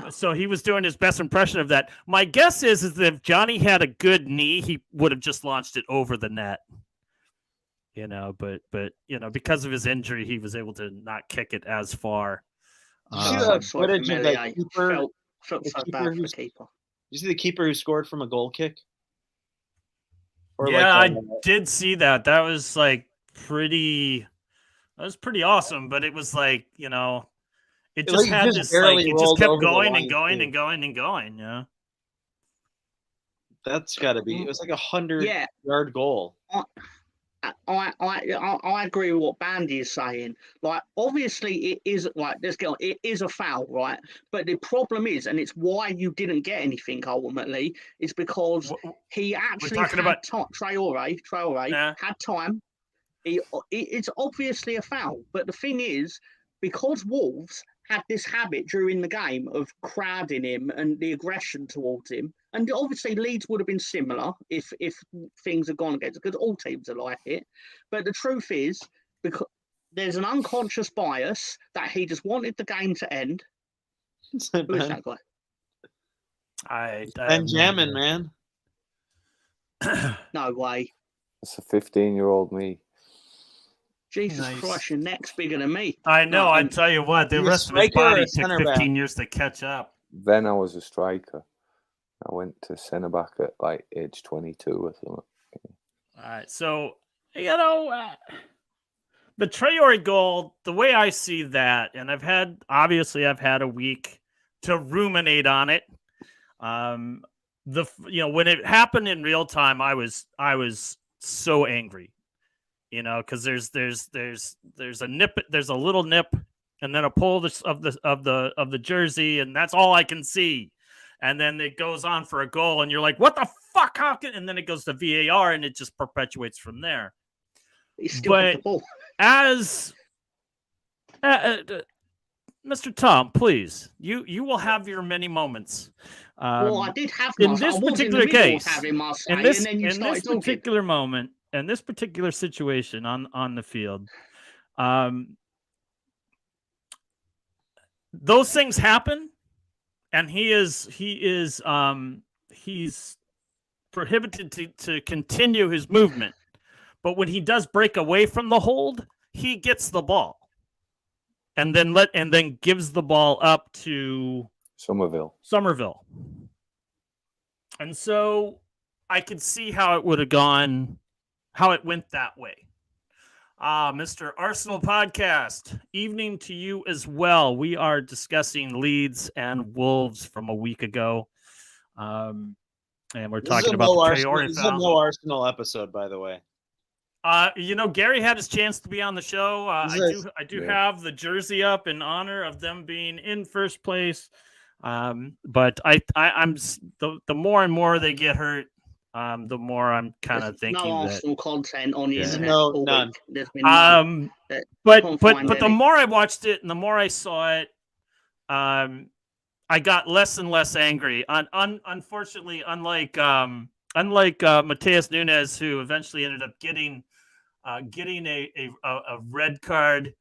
So he was doing his best impression of that. My guess is that if Johnny had a good knee, he would have just launched it over the net. But because of his injury, he was able to not kick it as far. Footage of that keeper. So bad for the keeper. You see the keeper who scored from a goal kick? I did see that. That was pretty awesome. But it was it just had this it just kept going and going and going and going. Yeah, that's got to be. It was like 100-yard goal. I agree with what Bandy is saying. Obviously, it is it is a foul, right? But the problem is, and it's why you didn't get anything ultimately, is because he actually had time. Traore had time. It's obviously a foul, but the thing is, because Wolves had this habit during the game of crowding him and the aggression towards him. And obviously Leeds would have been similar if things had gone against it, because all teams are like it. But the truth is, because there's an unconscious bias that he just wanted the game to end. Who is that guy? Benjamin, man. No way. It's a 15-year-old me. Jesus Christ, your neck's bigger than me. I know. I tell you what, the rest of his body took 15 years to catch up. Then I was a striker. I went to centre back at age 22 or something. All right, so the Traore goal, the way I see that, and I've had a week to ruminate on it. When it happened in real time, I was so angry. Because there's a nip, there's a little nip, and then a pull of the jersey, and that's all I can see. And then it goes on for a goal, and you're like, "What the fuck?" And then it goes to VAR, and it just perpetuates from there. But as Mr. Tom, please, you will have your many moments. I did have in this particular case. In this particular moment. In this particular situation on the field, those things happen, and he's prohibited to continue his movement. But when he does break away from the hold, he gets the ball, and then gives the ball up to Somerville. And so I could see how it would have gone. How it went that way. Mr. Arsenal Podcast, evening to you as well. We are discussing Leeds and Wolves from a week ago. And we're talking about the Traore This is a foul. no Arsenal episode, by the way. Gary had his chance to be on the show. I do Yeah. have the jersey up in honor of them being in first place. But I'm the more and more they get hurt, the more I'm kind of thinking no that Arsenal content on the Yeah. internet No, all none. week. There's been none. But Can't find the any. more I watched it and the more I saw it, I got less and less angry. Unfortunately, unlike Mateus Nunes, who eventually ended up getting a red card.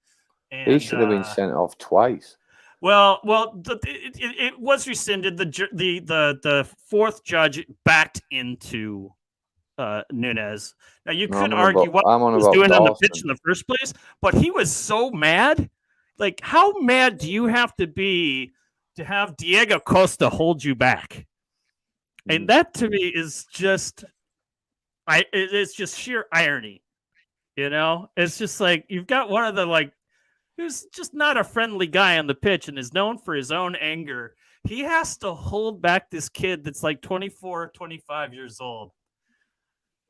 And, He should have been sent off twice. Well, it was rescinded. The fourth judge backed into Nunes. Now you could argue what he was doing on the pitch in the first place, but he was so mad. Like, how mad do you have to be to have Diego Costa hold you back? And that to me is just, it's just sheer irony. You know, it's just like you've got one of the who's just not a friendly guy on the pitch and is known for his own anger. He has to hold back this kid that's like 24, 25 years old.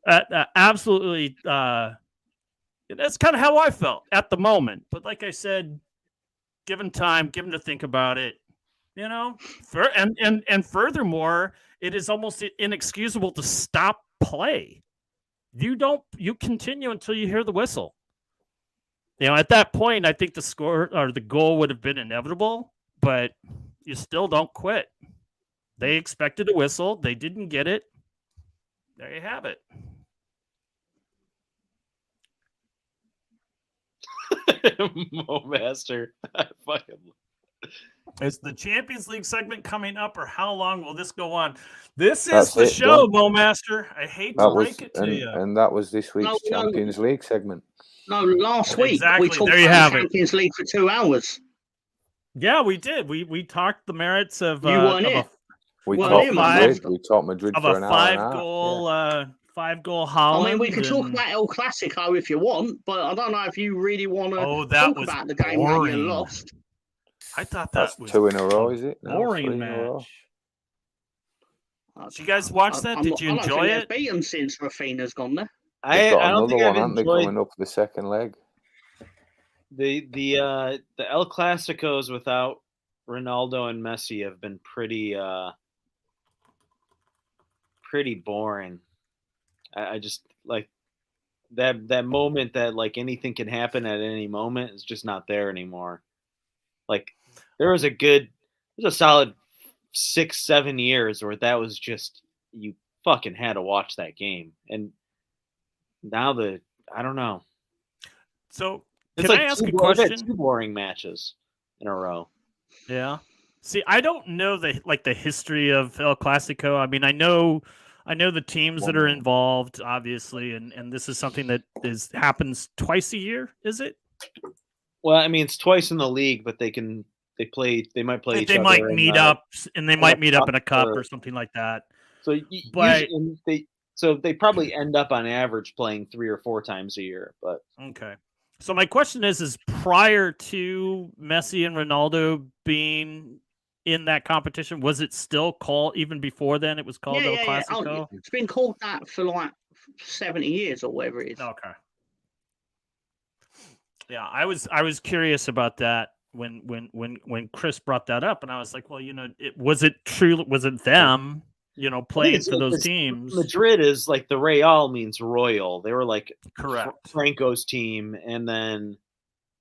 Absolutely. That's kind of how I felt at the moment. But like I said, given time, given to think about it, and furthermore, it is almost inexcusable to stop play. You continue until you hear the whistle. At that point, I think the score or the goal would have been inevitable, but you still don't quit. They expected a whistle. They didn't get it. There you have it. Mo Master. Is the Champions League segment coming up, or how long will this go on? This is the show, Mo Master. I hate to break it to you. And that was this week's Champions League segment. No, last week we talked there you about have the Champions League for 2 hours. Yeah, we did. We talked the merits of you weren't it. We talked Madrid of for a an hour five-goal Holland. I mean, we can talk about El Clasico if you want, but I don't know if you really want to talk about the game that you lost. I thought that was 2 in a row, is it? Boring match. Did you guys watch that? Did you enjoy it? They've beat them since Rafinha's gone there. They've got another one, haven't they, coming up for the second leg? The El Clasicos without Ronaldo and Messi have been pretty boring. I just like that moment that like anything can happen at any moment is just not there anymore. Like there was a solid 6-7 years where that was just, you fucking had to watch that game. And now I don't know. So it's can I ask a question? 2 boring matches in a row. Yeah. See, I don't know the history of El Clasico. I mean, I know the teams that are involved, obviously, and this is something that happens twice a year, is it? Well, I mean, it's twice in the league, but they might play each other. They might meet up, and they might meet up in a cup or something like that. So, they probably end up on average playing 3 or 4 times a year. But okay. So my question is prior to Messi and Ronaldo being in that competition, was it still called, even before then, it was called El Clasico? It's been called that for like 70 years or whatever it is. Okay. Yeah, I was curious about that when Chris brought that up, and I was like, well, was it them, playing for those teams? Madrid is like the Real means royal. They were like correct Franco's team, and then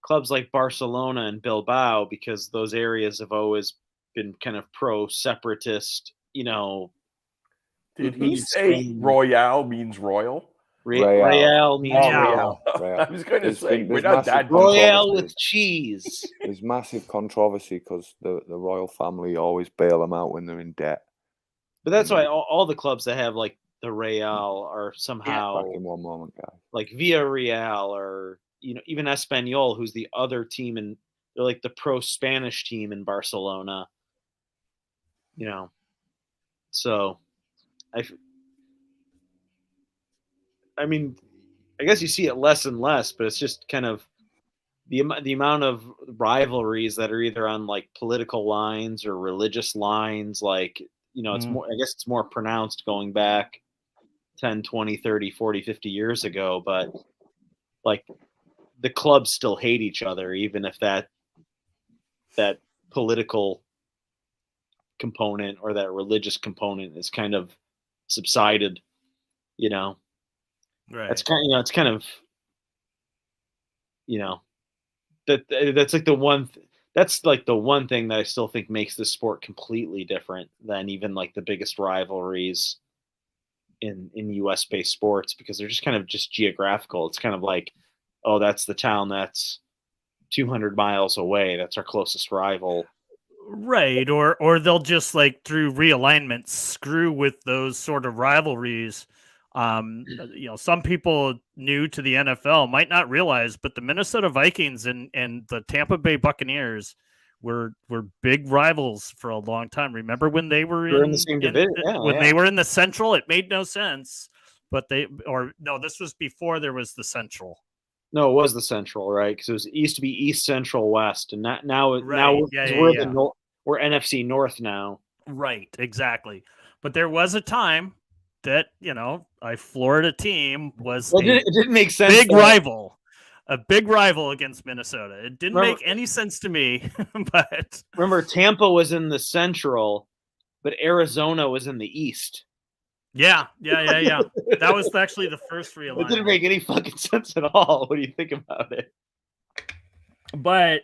clubs like Barcelona and Bilbao, because those areas have always been kind of pro-separatist. Did he say Royale means royal? Real means royal. I was going to say, we're not that royal with cheese. There's massive controversy because the royal family always bail them out when they're in debt. But that's why all the clubs that have like the Real are somehow back in one moment, guys. Like Villarreal or even Espanyol, who's the other team, and they're like the pro-Spanish team in Barcelona. So I mean, I guess you see it less and less, but it's just kind of the amount of rivalries that are either on like political lines or religious lines. Like, it's more, I guess it's more pronounced going back 10, 20, 30, 40, 50 years ago, but like the clubs still hate each other, even if that political component or that religious component is kind of subsided, Right. That's kind of, it's kind of, that's like the one, that's like the one thing that I still think makes this sport completely different than even like the biggest rivalries in US based sports, because they're just kind of just geographical. It's kind of like, oh, that's the town that's 200 miles away. That's our closest rival. Right. Or they'll just like through realignment screw with those sort of rivalries. Some people new to the NFL might not realize, but the Minnesota Vikings and the Tampa Bay Buccaneers were big rivals for a long time. Remember when they were in the same division? They were in the Central, it made no sense. But this was before there was the Central. No, it was the Central, right? Because it used to be East, Central, West, and now we're NFC North now. Right, exactly. But there was a time that a Florida team was it didn't make sense. A big rival against Minnesota. It didn't make any sense to me. But remember, Tampa was in the Central, but Arizona was in the East. Yeah. That was actually the first realignment. It didn't make any fucking sense at all. What do you think about it? But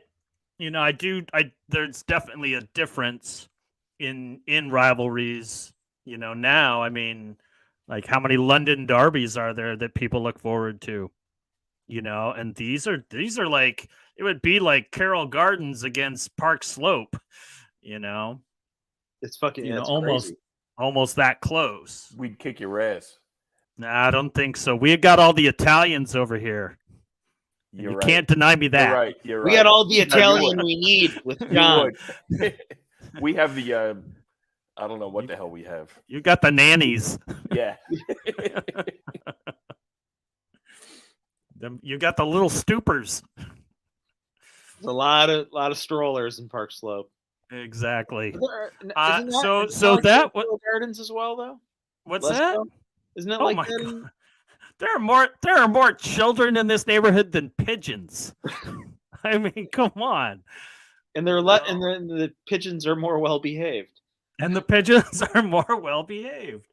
there's definitely a difference in rivalries. Now, I mean, like how many London derbies are there that people look forward to? And these are like, it would be like Carroll Gardens against Park Slope. It's fucking almost that close. We'd kick your ass. Nah, I don't think so. We got all the Italians over here. You can't deny me that. You're right. We got all the Italian we need with John. We have the I don't know what the hell we have. You got the nannies. Yeah. You got the little stoopers. There's a lot of strollers in Park Slope. Exactly. So that Gardens as well, though. What's that? Isn't it like that? There are more children in this neighborhood than pigeons. I mean, come on. And the pigeons are more well behaved. And the pigeons are more well behaved.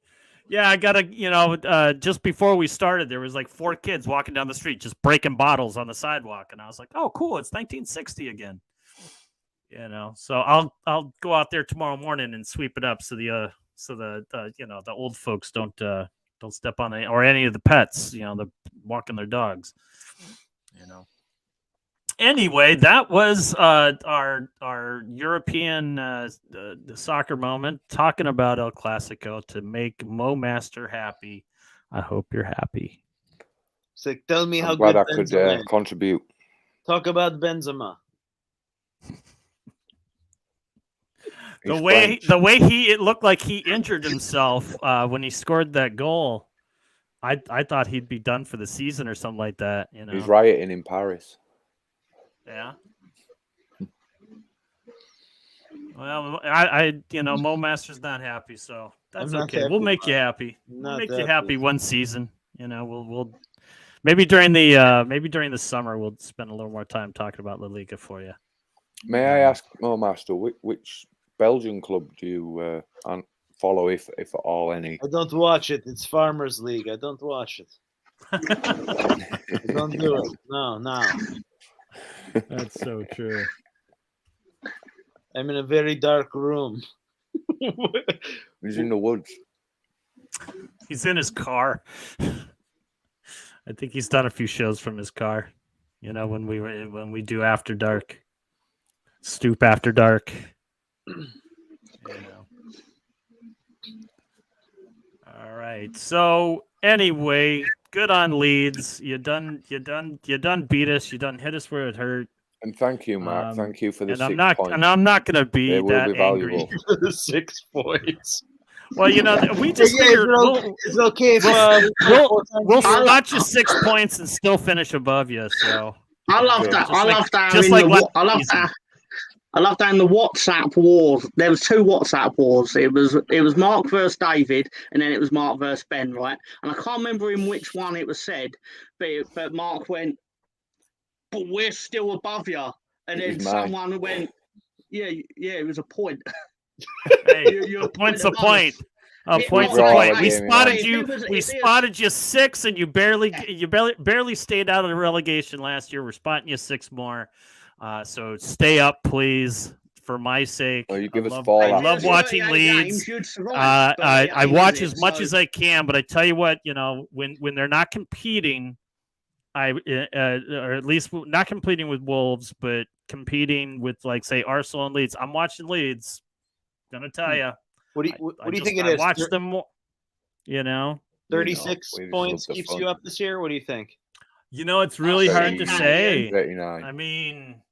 Yeah, I gotta, just before we started, there was like 4 kids walking down the street just breaking bottles on the sidewalk, and I was like, "Oh, cool! It's 1960 again." So I'll go out there tomorrow morning and sweep it up so the old folks don't step on or any of the pets, they're walking their dogs. Anyway, that was our European soccer moment, talking about El Clasico to make Mo Master happy. I hope you're happy. So tell me how glad good I could contribute. Talk about Benzema. The way it looked like he injured himself when he scored that goal. I thought he'd be done for the season or something like that. He's rioting in Paris. Yeah. Well, I Mo Master's not happy, so that's okay. We'll make you happy. We'll make you happy one season. We'll maybe during the summer we'll spend a little more time talking about La Liga for you. May I ask, Mo Master, which Belgian club do you follow, if at all any? I don't watch it. It's Farmers League. I don't watch it. I don't do it. No. That's so true. I'm in a very dark room. He's in the woods. He's in his car. I think he's done a few shows from his car. When we do After Dark, Stoop After Dark. All right. So anyway, good on Leeds. You done beat us. You done hit us where it hurt. And thank you, Mark. Thank you for the 6 points. And I'm not going to be that angry. The 6 points. Well, we just figured it's okay if we'll spot you 6 points and still finish above you. So I love Okay. that. I love that. just in like the, last I love season. that. I love that in the WhatsApp wars. There was 2 WhatsApp wars. It was Mark versus David, and then it was Mark versus Ben, right? And I can't remember in which one it was said, but Mark went, "But we're still above you," and It then was mine. someone went, "Yeah, it was a point." Hey, You're a point's a above point. us. A Yeah, point's well, a point. I We gave him spotted that. you. If it was- We if it- spotted you 6, and you barely stayed out of the relegation last year. We're spotting you 6 more. So stay up, please, for my sake. Well, you give us love, 4 I after love this. watching 38 Leeds. games, you'd survive, but I it watch is, as much so- as I can, but I tell you what, when they're not competing, or at least not competing with Wolves, but competing with, like, say, Arsenal and Leeds. I'm watching Leeds. Gonna tell you. What do you think it I is? watch them more. 36 we just points love the keeps fun. you up this year. What do you think? It's really hard to 39. say. 39. I mean,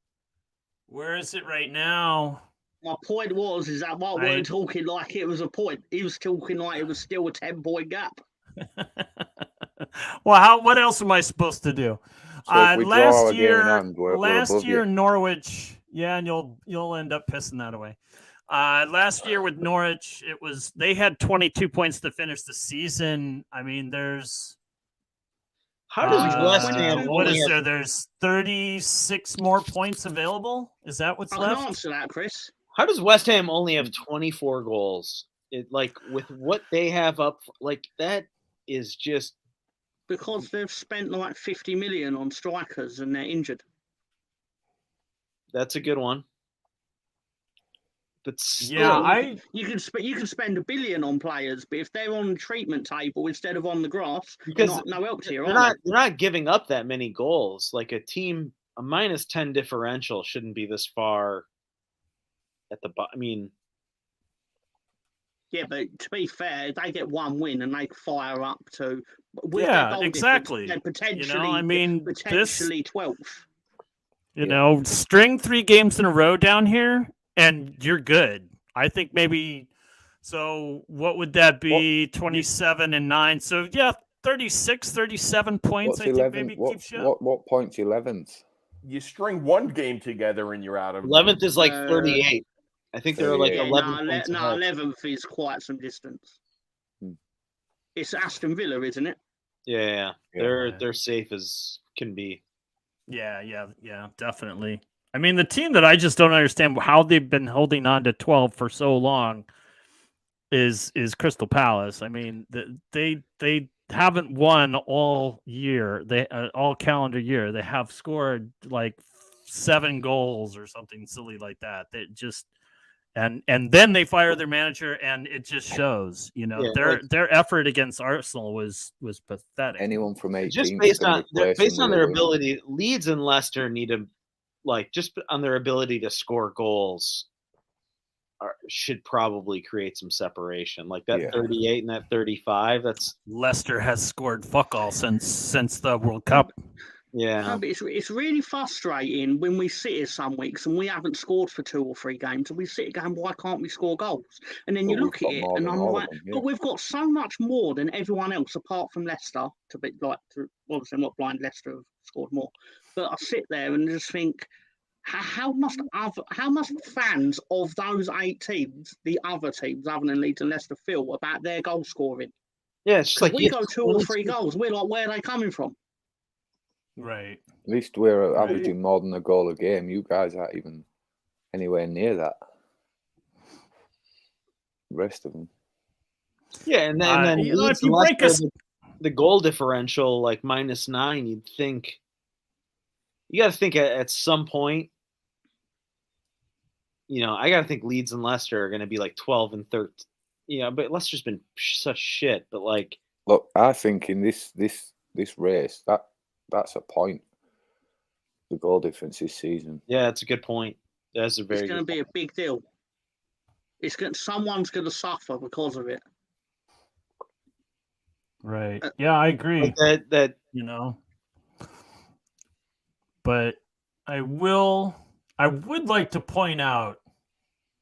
where is it right now? My point is that Mark weren't talking like it was a point. He was talking like it was still a 10-point gap. Well, what else am I supposed to do? So if we draw our game in hand, we're above you. Norwich, and you'll end up pissing that away. Last year with Norwich, they had 22 points to finish the season. I mean, there's How does West Ham? what is there? There's 36 more points available. Is that what's I left? can answer that, Chris. How does West Ham only have 24 goals? With what they have up, that is just Because they've spent like 50 million on strikers and they're injured. that's a good one. But still, You can spend $1 billion on players, but if they're on the treatment table instead of on the grass, because no help to you. they're not giving up that many goals. Like a -10 differential shouldn't be this far at the bottom. I mean, yeah, but to be fair, they get 1 win and they fire up to. Exactly. They're potentially, potentially 12th. String 3 games in a row down here, and you're good. I think maybe. So what would that be? 27 and 9. So 36, 37 points. What's 11? What point's 11th? You string 1 game together and you're out of 11th is like 38. I think they're like 11 points. 11th is quite some distance. It's Aston Villa, isn't it? Yeah. They're safe as can be. Yeah, definitely. I mean, the team that I just don't understand how they've been holding on to 12 for so long is Crystal Palace. I mean, they haven't won all year. They all calendar year. They have scored like 7 goals or something silly like that. They just and then they fire their manager, and it just shows. Their effort against Arsenal was pathetic. Anyone from 18 just based on their ability. Leeds and Leicester need to just on their ability to score goals. Should probably create some separation, like that 38 and that 35. That's Leicester has scored fuck all since the World Cup. Yeah, no, but it's really frustrating when we sit here some weeks and we haven't scored for 2 or 3 games, and we sit here going, why can't we score goals? And then you look at it, and I'm like, but we've got so much more than everyone else apart from Leicester. Obviously, I'm not blind. Leicester have scored more, but I sit there and just think, how must fans of those 8 teams, the other teams other than Leeds and Leicester, feel about their goal scoring? Yeah, it's just like we go 2 or 3 goals. We're like, where are they coming from? Right. At least we're averaging more than a goal a game. You guys aren't even anywhere near that. The rest of them. Yeah, and then if you break the goal differential like -9, you'd think you got to think at some point. I got to think Leeds and Leicester are going to be like 12 and 13. But Leicester's been such shit. But look, I think in this race that's a point. The goal difference this season. Yeah, that's a good point. That's a very. It's going to be a big deal. Someone's going to suffer because of it. Right. Yeah, I agree. That But I would like to point out,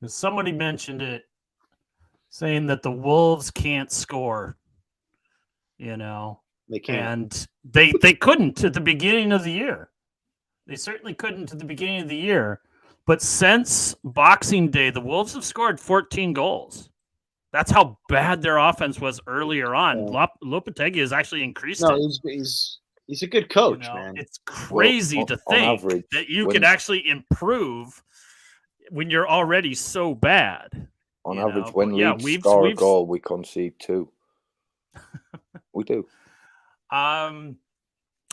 because somebody mentioned it, saying that the Wolves can't score. You know, They can't. and they couldn't at the beginning of the year. They certainly couldn't at the beginning of the year. But since Boxing Day, the Wolves have scored 14 goals. That's how bad their offense was earlier on. Yeah. Lopetegui has actually increased No, it. he's a good coach, You know, man. it's crazy Well, to on think average, that you when- could actually improve when you're already so bad. On you average, know, when but yeah, Leeds we've- score a we've- goal, we concede 2. We do.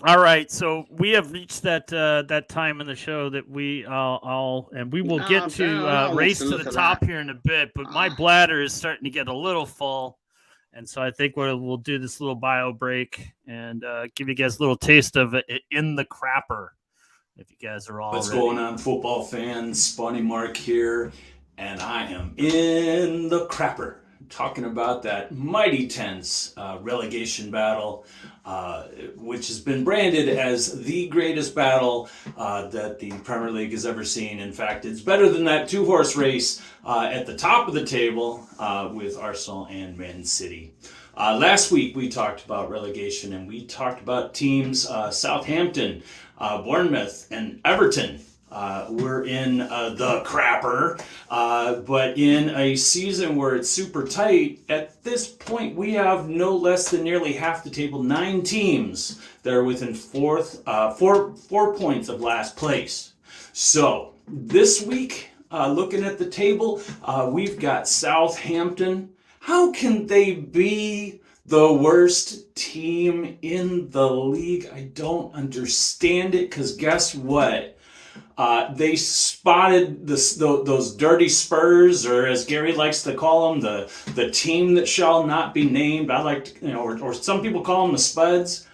All right, so we have reached that time in the show that we will No, get to no one race wants to to look the at top that. here in a bit, but my bladder is starting to get a little full, and so I think we'll do this little bio break and give you guys a little taste of it in the crapper. If you guys are all What's ready. going on, football fans? Spawny Mark here, and I am in the crapper, talking about that mighty tense relegation battle, which has been branded as the greatest battle that the Premier League has ever seen. In fact, it's better than that 2-horse race at the top of the table with Arsenal and Man City. Last week we talked about relegation, and we talked about teams Southampton, Bournemouth, and Everton. We're in the crapper, but in a season where it's super tight. At this point, we have no less than nearly half the table, 9 teams that are within 4 points of last place. So this week, looking at the table, we've got Southampton. How can they be the worst team in the league? I don't understand it, because guess what? They spotted those dirty Spurs, or as Gary likes to call them, the team that shall not be named. I like to, or some people call them the Spuds.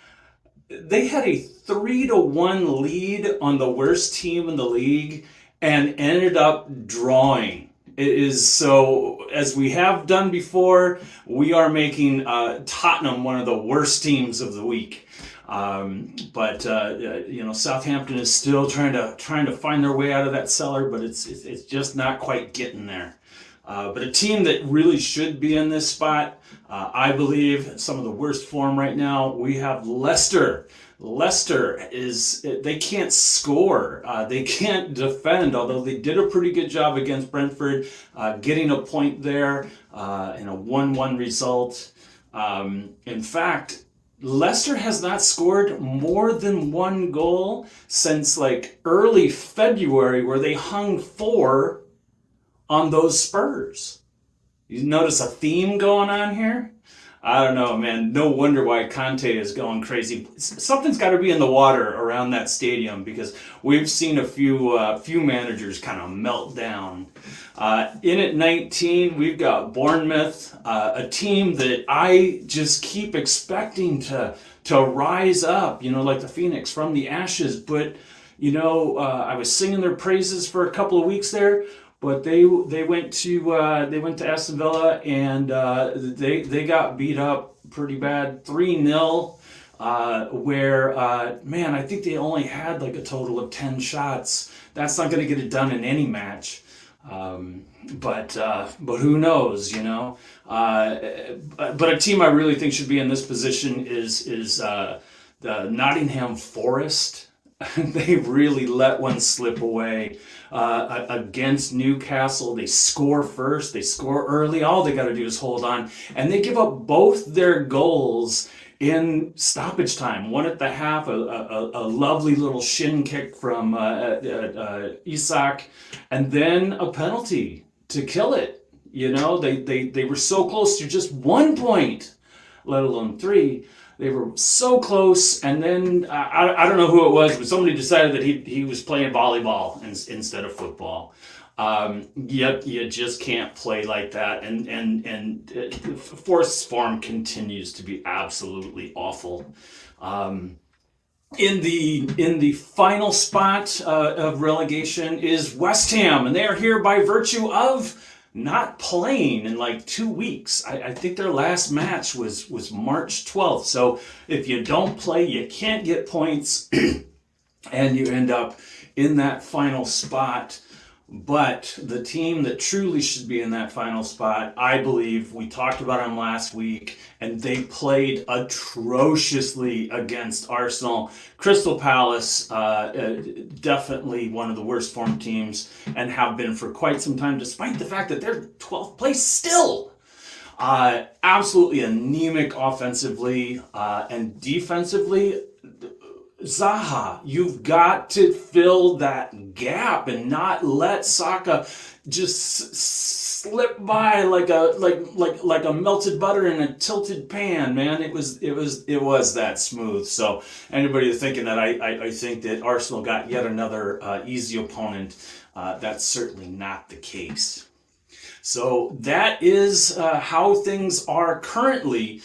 They had a 3-1 lead on the worst team in the league and ended up drawing. It is so, as we have done before, we are making Tottenham one of the worst teams of the week. But Southampton is still trying to find their way out of that cellar, but it's just not quite getting there. But a team that really should be in this spot, I believe, some of the worst form right now, we have Leicester. Leicester they can't score. They can't defend, although they did a pretty good job against Brentford, getting a point there in a 1-1 result. In fact, Leicester has not scored more than 1 goal since like early February, where they hung 4 on those Spurs. You notice a theme going on here? I don't know, man. No wonder why Conte is going crazy. Something's got to be in the water around that stadium, because we've seen a few managers kind of melt down. In at 19, we've got Bournemouth, a team that I just keep expecting to rise up, like the Phoenix from the ashes. But I was singing their praises for a couple of weeks there. But they went to Aston Villa, and they got beat up pretty bad, 3-0. Where I think they only had like a total of 10 shots. That's not going to get it done in any match. But who knows, But a team I really think should be in this position is the Nottingham Forest. They really let one slip away against Newcastle. They score first, they score early. All they got to do is hold on, and they give up both their goals in stoppage time. One at the half, a lovely little shin kick from Isak, and then a penalty to kill it. They were so close to just 1 point, let alone 3. They were so close, and then I don't know who it was, but somebody decided that he was playing volleyball instead of football. You just can't play like that, and Forest's form continues to be absolutely awful. In the final spot of relegation is West Ham, and they are here by virtue of not playing in like 2 weeks. I think their last match was March 12th. So if you don't play, you can't get points, and you end up in that final spot But the team that truly should be in that final spot, I believe, we talked about them last week, and they played atrociously against Arsenal. Crystal Palace, definitely one of the worst formed teams, and have been for quite some time, despite the fact that they're 12th place still. Absolutely anemic offensively and defensively. Zaha, you've got to fill that gap and not let Saka just slip by like a melted butter in a tilted pan, man. It was that smooth. So anybody thinking that I think that Arsenal got yet another easy opponent, that's certainly not the case. So that is how things are currently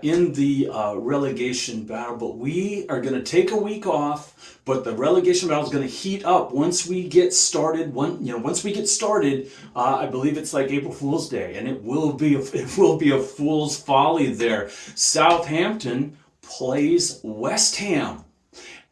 in the relegation battle. But we are going to take a week off. But the relegation battle is going to heat up once we get started. Once we get started, I believe it's like April Fool's Day, and it will be a fool's folly there. Southampton plays West Ham,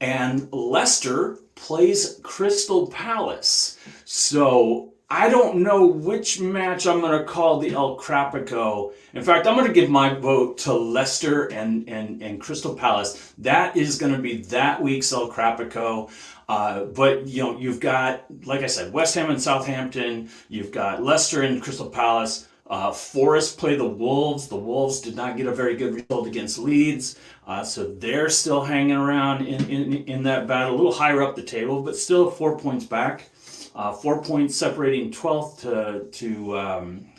and Leicester plays Crystal Palace. So I don't know which match I'm going to call the El Crapico. In fact, I'm going to give my vote to Leicester and Crystal Palace. That is going to be that week's El Crapico. But, you've got, like I said, West Ham and Southampton. You've got Leicester and Crystal Palace. Forest play the Wolves. The Wolves did not get a very good result against Leeds. So they're still hanging around in that battle, a little higher up the table, but still 4 points back. 4 points separating 12th to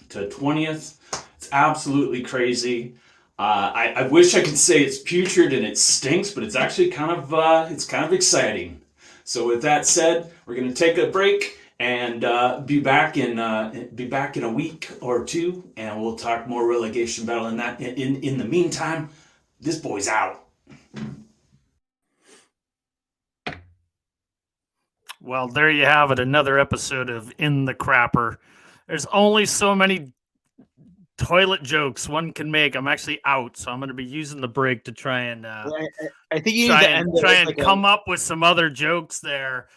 20th. It's absolutely crazy. I wish I could say it's putrid and it stinks, but it's actually kind of exciting. So with that said, we're going to take a break and be back in a week or two, and we'll talk more relegation battle in that. In the meantime, this boy's out. Well, there you have it. Another episode of In the Crapper. There's only so many toilet jokes one can make. I'm actually out, so I'm going to be using the break to try and I think you need to end come up with some other jokes there.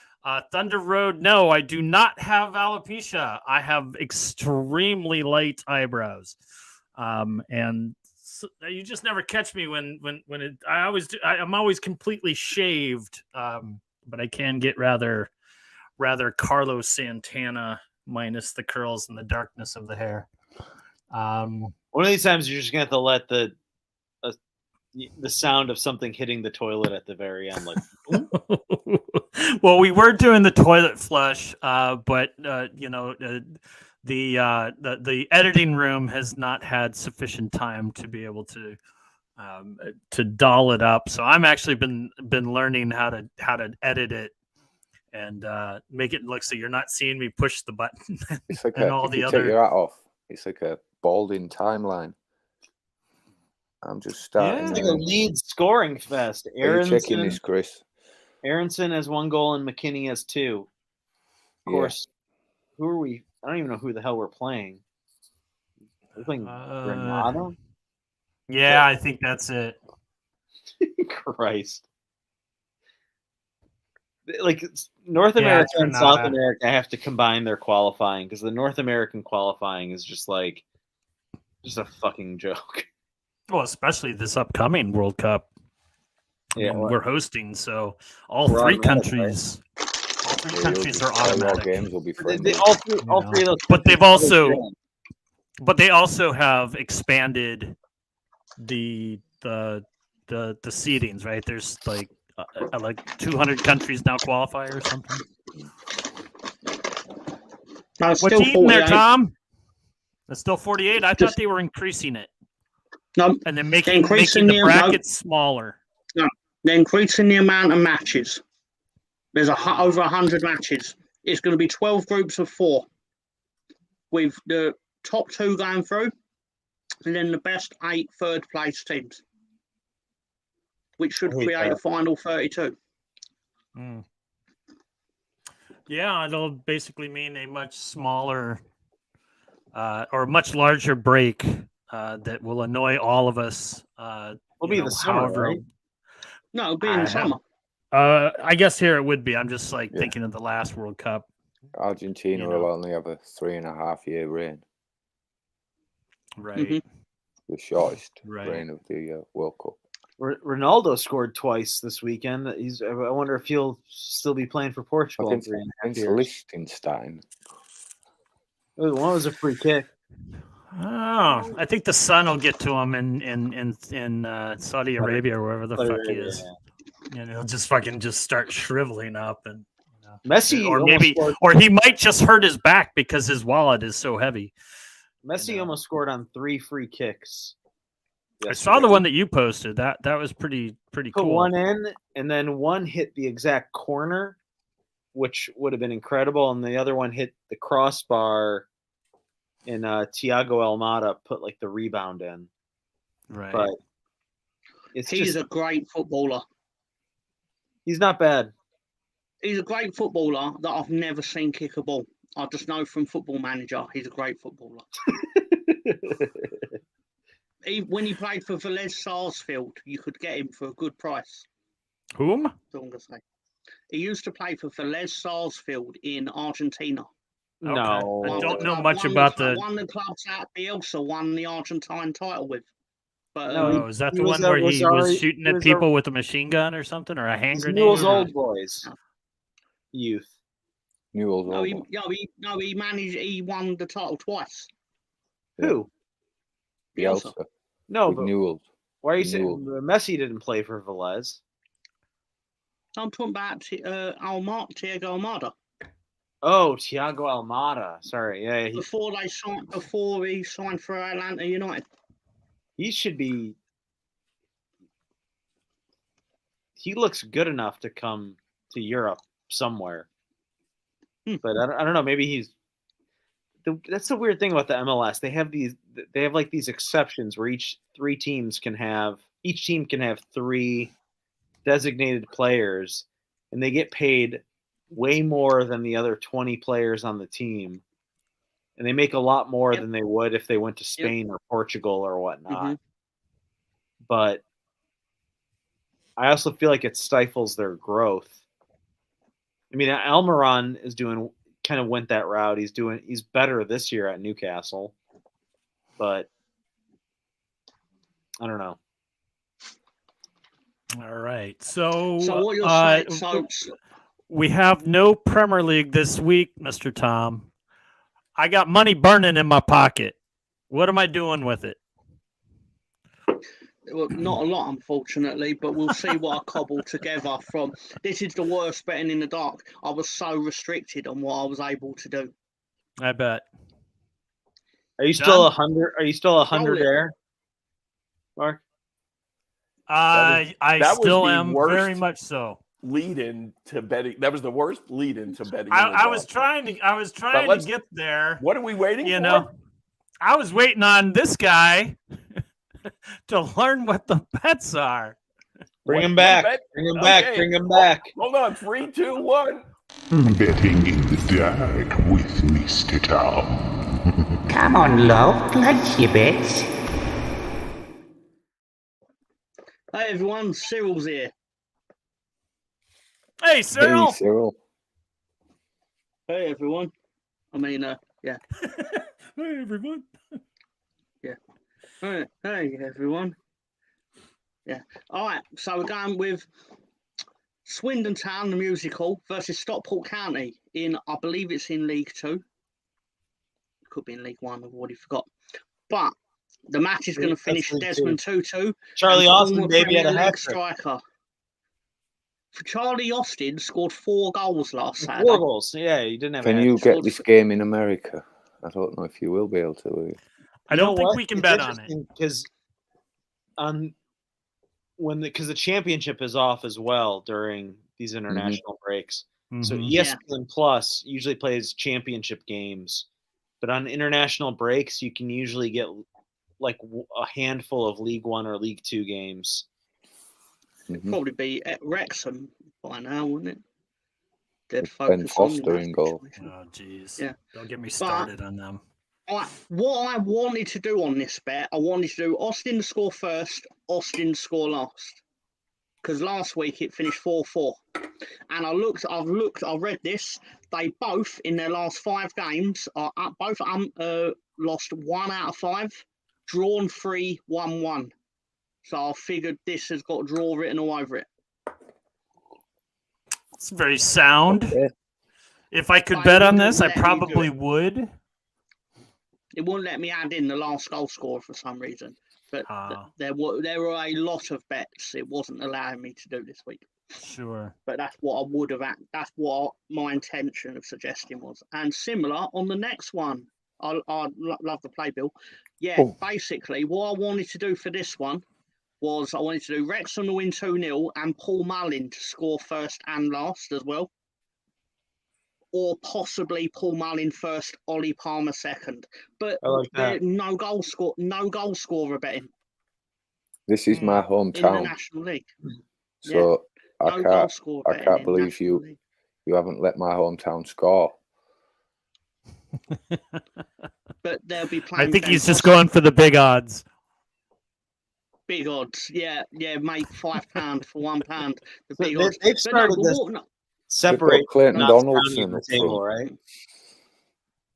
Thunder Road, no, I do not have alopecia. I have extremely light eyebrows, and so you just never catch me when it. I always do. I'm always completely shaved, but I can get rather Carlos Santana minus the curls and the darkness of the hair. One of these times you're just gonna have to let the sound of something hitting the toilet at the very end, like. Well, we were doing the toilet flush, but the editing room has not had sufficient time to be able to doll it up. So I'm actually been learning how to edit it and make it look so you're not seeing me push the button. It's like and all the other. Take your hat off. It's like a balding timeline. I'm just starting. It's like a lead scoring fest. Checking this, Chris. Aronson has 1 goal and McKinney has 2. Of course, who are we? I don't even know who the hell we're playing. We're playing Granada? Yeah, I think that's it. Christ. Like North America and South America have to combine their qualifying because the North American qualifying is just a fucking joke. Well, especially this upcoming World Cup. Yeah, we're hosting, so all three countries are automatic. Games will be friendly. All three of those. But they also have expanded the seedings, right? There's like 200 countries now qualify or something. No, it's What's still eating 48. there, Tom? It's still 48. I thought they were increasing it. No, and then making the brackets smaller. No, they're increasing the amount of matches. There's over 100 matches. It's going to be 12 groups of 4, with the top 2 going through, and then the best 8 third-place teams, which should create a final 32. Mm. Yeah, it'll basically mean a much smaller or much larger break that will annoy all of us. It'll be the summer, right? No, it'll be in the summer. I guess here it would be. I'm just thinking of the last World Cup. Argentina You know. will only have a 3.5-year reign, Right. Mhm. the shortest Right. reign of the World Cup. Ronaldo scored twice this weekend. I wonder if he'll still be playing for Portugal in Against, 3.5 against years. Liechtenstein. One was a free kick. Oh, I think the sun will get to him in Saudi Arabia or wherever the Saudi fuck he Arabia, is. And he'll just fucking just start shriveling up and Messi or almost maybe scored. or he might just hurt his back because his wallet is so heavy. Messi you know. almost scored on 3 free kicks. I saw the one that you posted. That was pretty Put cool. one in, and then one hit the exact corner, which would have been incredible, and the other one hit the crossbar. And Thiago Almada put like the rebound in. Right. But it's He's just a great footballer. he's not bad. He's a great footballer that I've never seen kick a ball. I just know from Football Manager, he's a great footballer. When he played for Velez Sarsfield, you could get him for a good price. Whom? That's all I'm gonna say. He used to play for Velez Sarsfield in Argentina. Okay. No, I don't know Club- much won about One of the clubs that Bielsa won the Argentine title with. But No, Oh, is that he the was one a where he was Rosario- shooting he at was people with a machine gun or something, or a hand he's grenade? Newell's or- Old Boys youth. Newell's no, Old he managed. He won the title twice. Yeah. Who? Bielsa. Bielsa No, with but Newell's. why are you saying Newell. Messi didn't play for Velez? I'm talking about Thiago Almada. Oh, Thiago Almada. Sorry, yeah, Before he signed for Atlanta United. he should be. He looks good enough to come to Europe somewhere, but I don't know. Maybe he's. That's the weird thing about the MLS. They have like these exceptions where each team can have 3 designated players, and they get paid way more than the other 20 players on the team, and they make a lot more than they would if they went to Spain or Portugal or whatnot. But I also feel like it stifles their growth. I mean, Almiron is kind of went that route. He's better this year at Newcastle, but I don't know. All right. So what you're saying? So we have no Premier League this week, Mr. Tom. I got money burning in my pocket. What am I doing with it? well, not a lot, unfortunately, but we'll see what I cobble together from. This is the worst betting in the dark. I was so restricted on what I was able to do. I bet. Are you still 100? Are you still 100 Roll it. there, Mark? I that was still the am worst very much so. Lead into betting. That was the worst lead into betting. I was trying to get there. What are we waiting You for? know, I was waiting on this guy to learn what the bets are. Bring him What back. bet? Bring him back. Okay. Bring him back. Hold on. 3, 2, 1. Betting in the dark with Mr. Tom. Come on, love, place your bets. Hey everyone, Cyril's here. Hey, Cyril. Hey, Cyril. Hey everyone. I mean, yeah. Hey, everyone. Hey everyone. Yeah. All right. So we're going with Swindon Town, the musical, versus Stockport County in, I believe it's in League 2. Could be in League 1. I've already forgot. But the match is going to finish League Desmond 2-2. Charlie and Austin, former baby, had a Premier hat League trick. striker. For Charlie Austin scored 4 goals last Saturday. 4 goals. Yeah, you didn't have. Can you get this game in America? I don't know if you will be able to. Will you? I don't think we can bet on it. Because because the championship is off as well during these international breaks. So ESPN Plus usually plays championship games, but on international breaks you can usually get like a handful of League 1 or League 2 games. Probably be at Wrexham by now, wouldn't it? Dead Ben focus Foster on in goal. Oh, jeez. Yeah. Don't get me started on them. What I wanted to do on this bet, I wanted to do Austin to score first, Austin to score last. Because last week it finished 4-4. And I've read this. They both, in their last 5 games, are both lost 1 out of 5, drawn 3, 1-1. So I figured this has got a draw written all over it. It's very sound. Okay. If I could But bet it on wouldn't this, I let me do probably it. would. It wouldn't let me add in the last goal scorer for some reason. But there were a lot of bets. It wasn't allowing me to do this week. Sure. But that's what I would have. That's what my intention of suggesting was. And similar on the next one, I love the playbill. Yeah, basically what I wanted to do for this one was I wanted to do Wrexham to win 2-0 and Paul Mullin to score first and last as well. Or possibly Paul Mullin first, Ollie Palmer second. But I like that. no goal scorer betting This is my in the hometown, National League. so No goal scorer I betting can't in believe National League. you haven't let my hometown score. But they'll be playing. I think he's Ben just Foster. going for the big odds. Big odds, yeah, make £5 for £1. The So big odds. they've started this separate Clayton not Donaldson on the up table, front.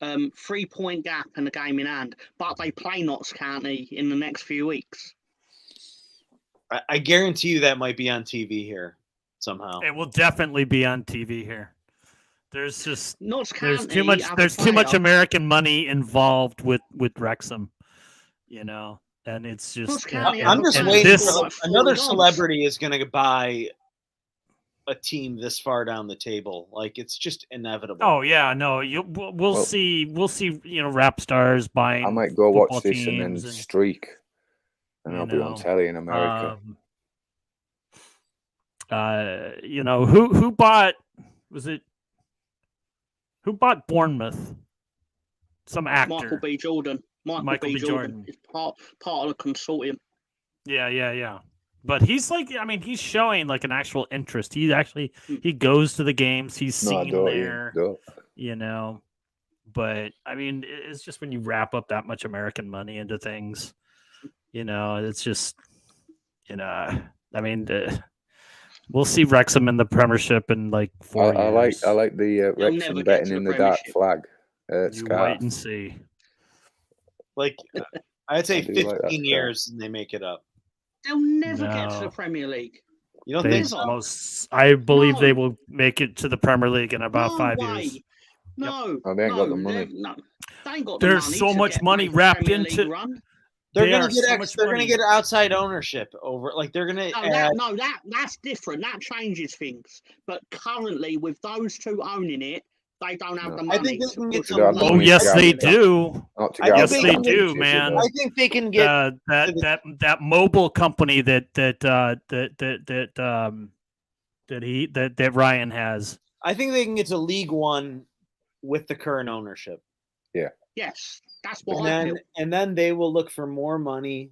right? 3-point gap and a game in hand, but they play Notts County in the next few weeks. I guarantee you that might be on TV here somehow. It will definitely be on TV here. There's just Notts there's County too much have a there's too much player- American money involved with Wrexham, you know, and it's Notts just County I'm have a just and player waiting who's this- for like 40 another goals. celebrity is going to buy a team this far down the table. Like it's just inevitable. Oh yeah, no, we'll see, you know, rap stars buying. I might go watch football this and then teams streak, and you I'll be on know, telly in America. You know, who bought Bournemouth? Some actor. Michael B. Jordan. Michael B. Jordan is part of the consortium. Yeah. But he's like, I mean, he's showing like an actual interest. He goes to the games. He's No, I seen don't, there, don't. you know. But I mean, it's just when you wrap up that much American money into things, you know, it's just, you know, I mean, we'll see Wrexham in the Premiership in like 4 years. I like the They'll Wrexham never get betting to the in the dark Premiership. flag. You Scarf. wait and see. Like I'd say I do like that 15 stuff. years and they make it up. They'll never get to No. the Premier League. You don't They think so? I believe they No. will make it to the Premier League in about No 5 way. years. No, Oh, they ain't got the no, money. they ain't got the There's money so to much get money make the wrapped Premier into- League run. They're They gonna are get so much they're gonna money. get outside ownership over. Like they're gonna add. That's different. That changes things. But currently, with those two owning it, they don't have No. the I money. think they can get push to it the along. Oh money yes, to they get do. Not to I get think out Yes, of they the do, championship, man. though. I think they can get. That mobile company that Ryan has. I think they can get to League One with the current ownership, Yes, that's what I feel. and then they will look for more money.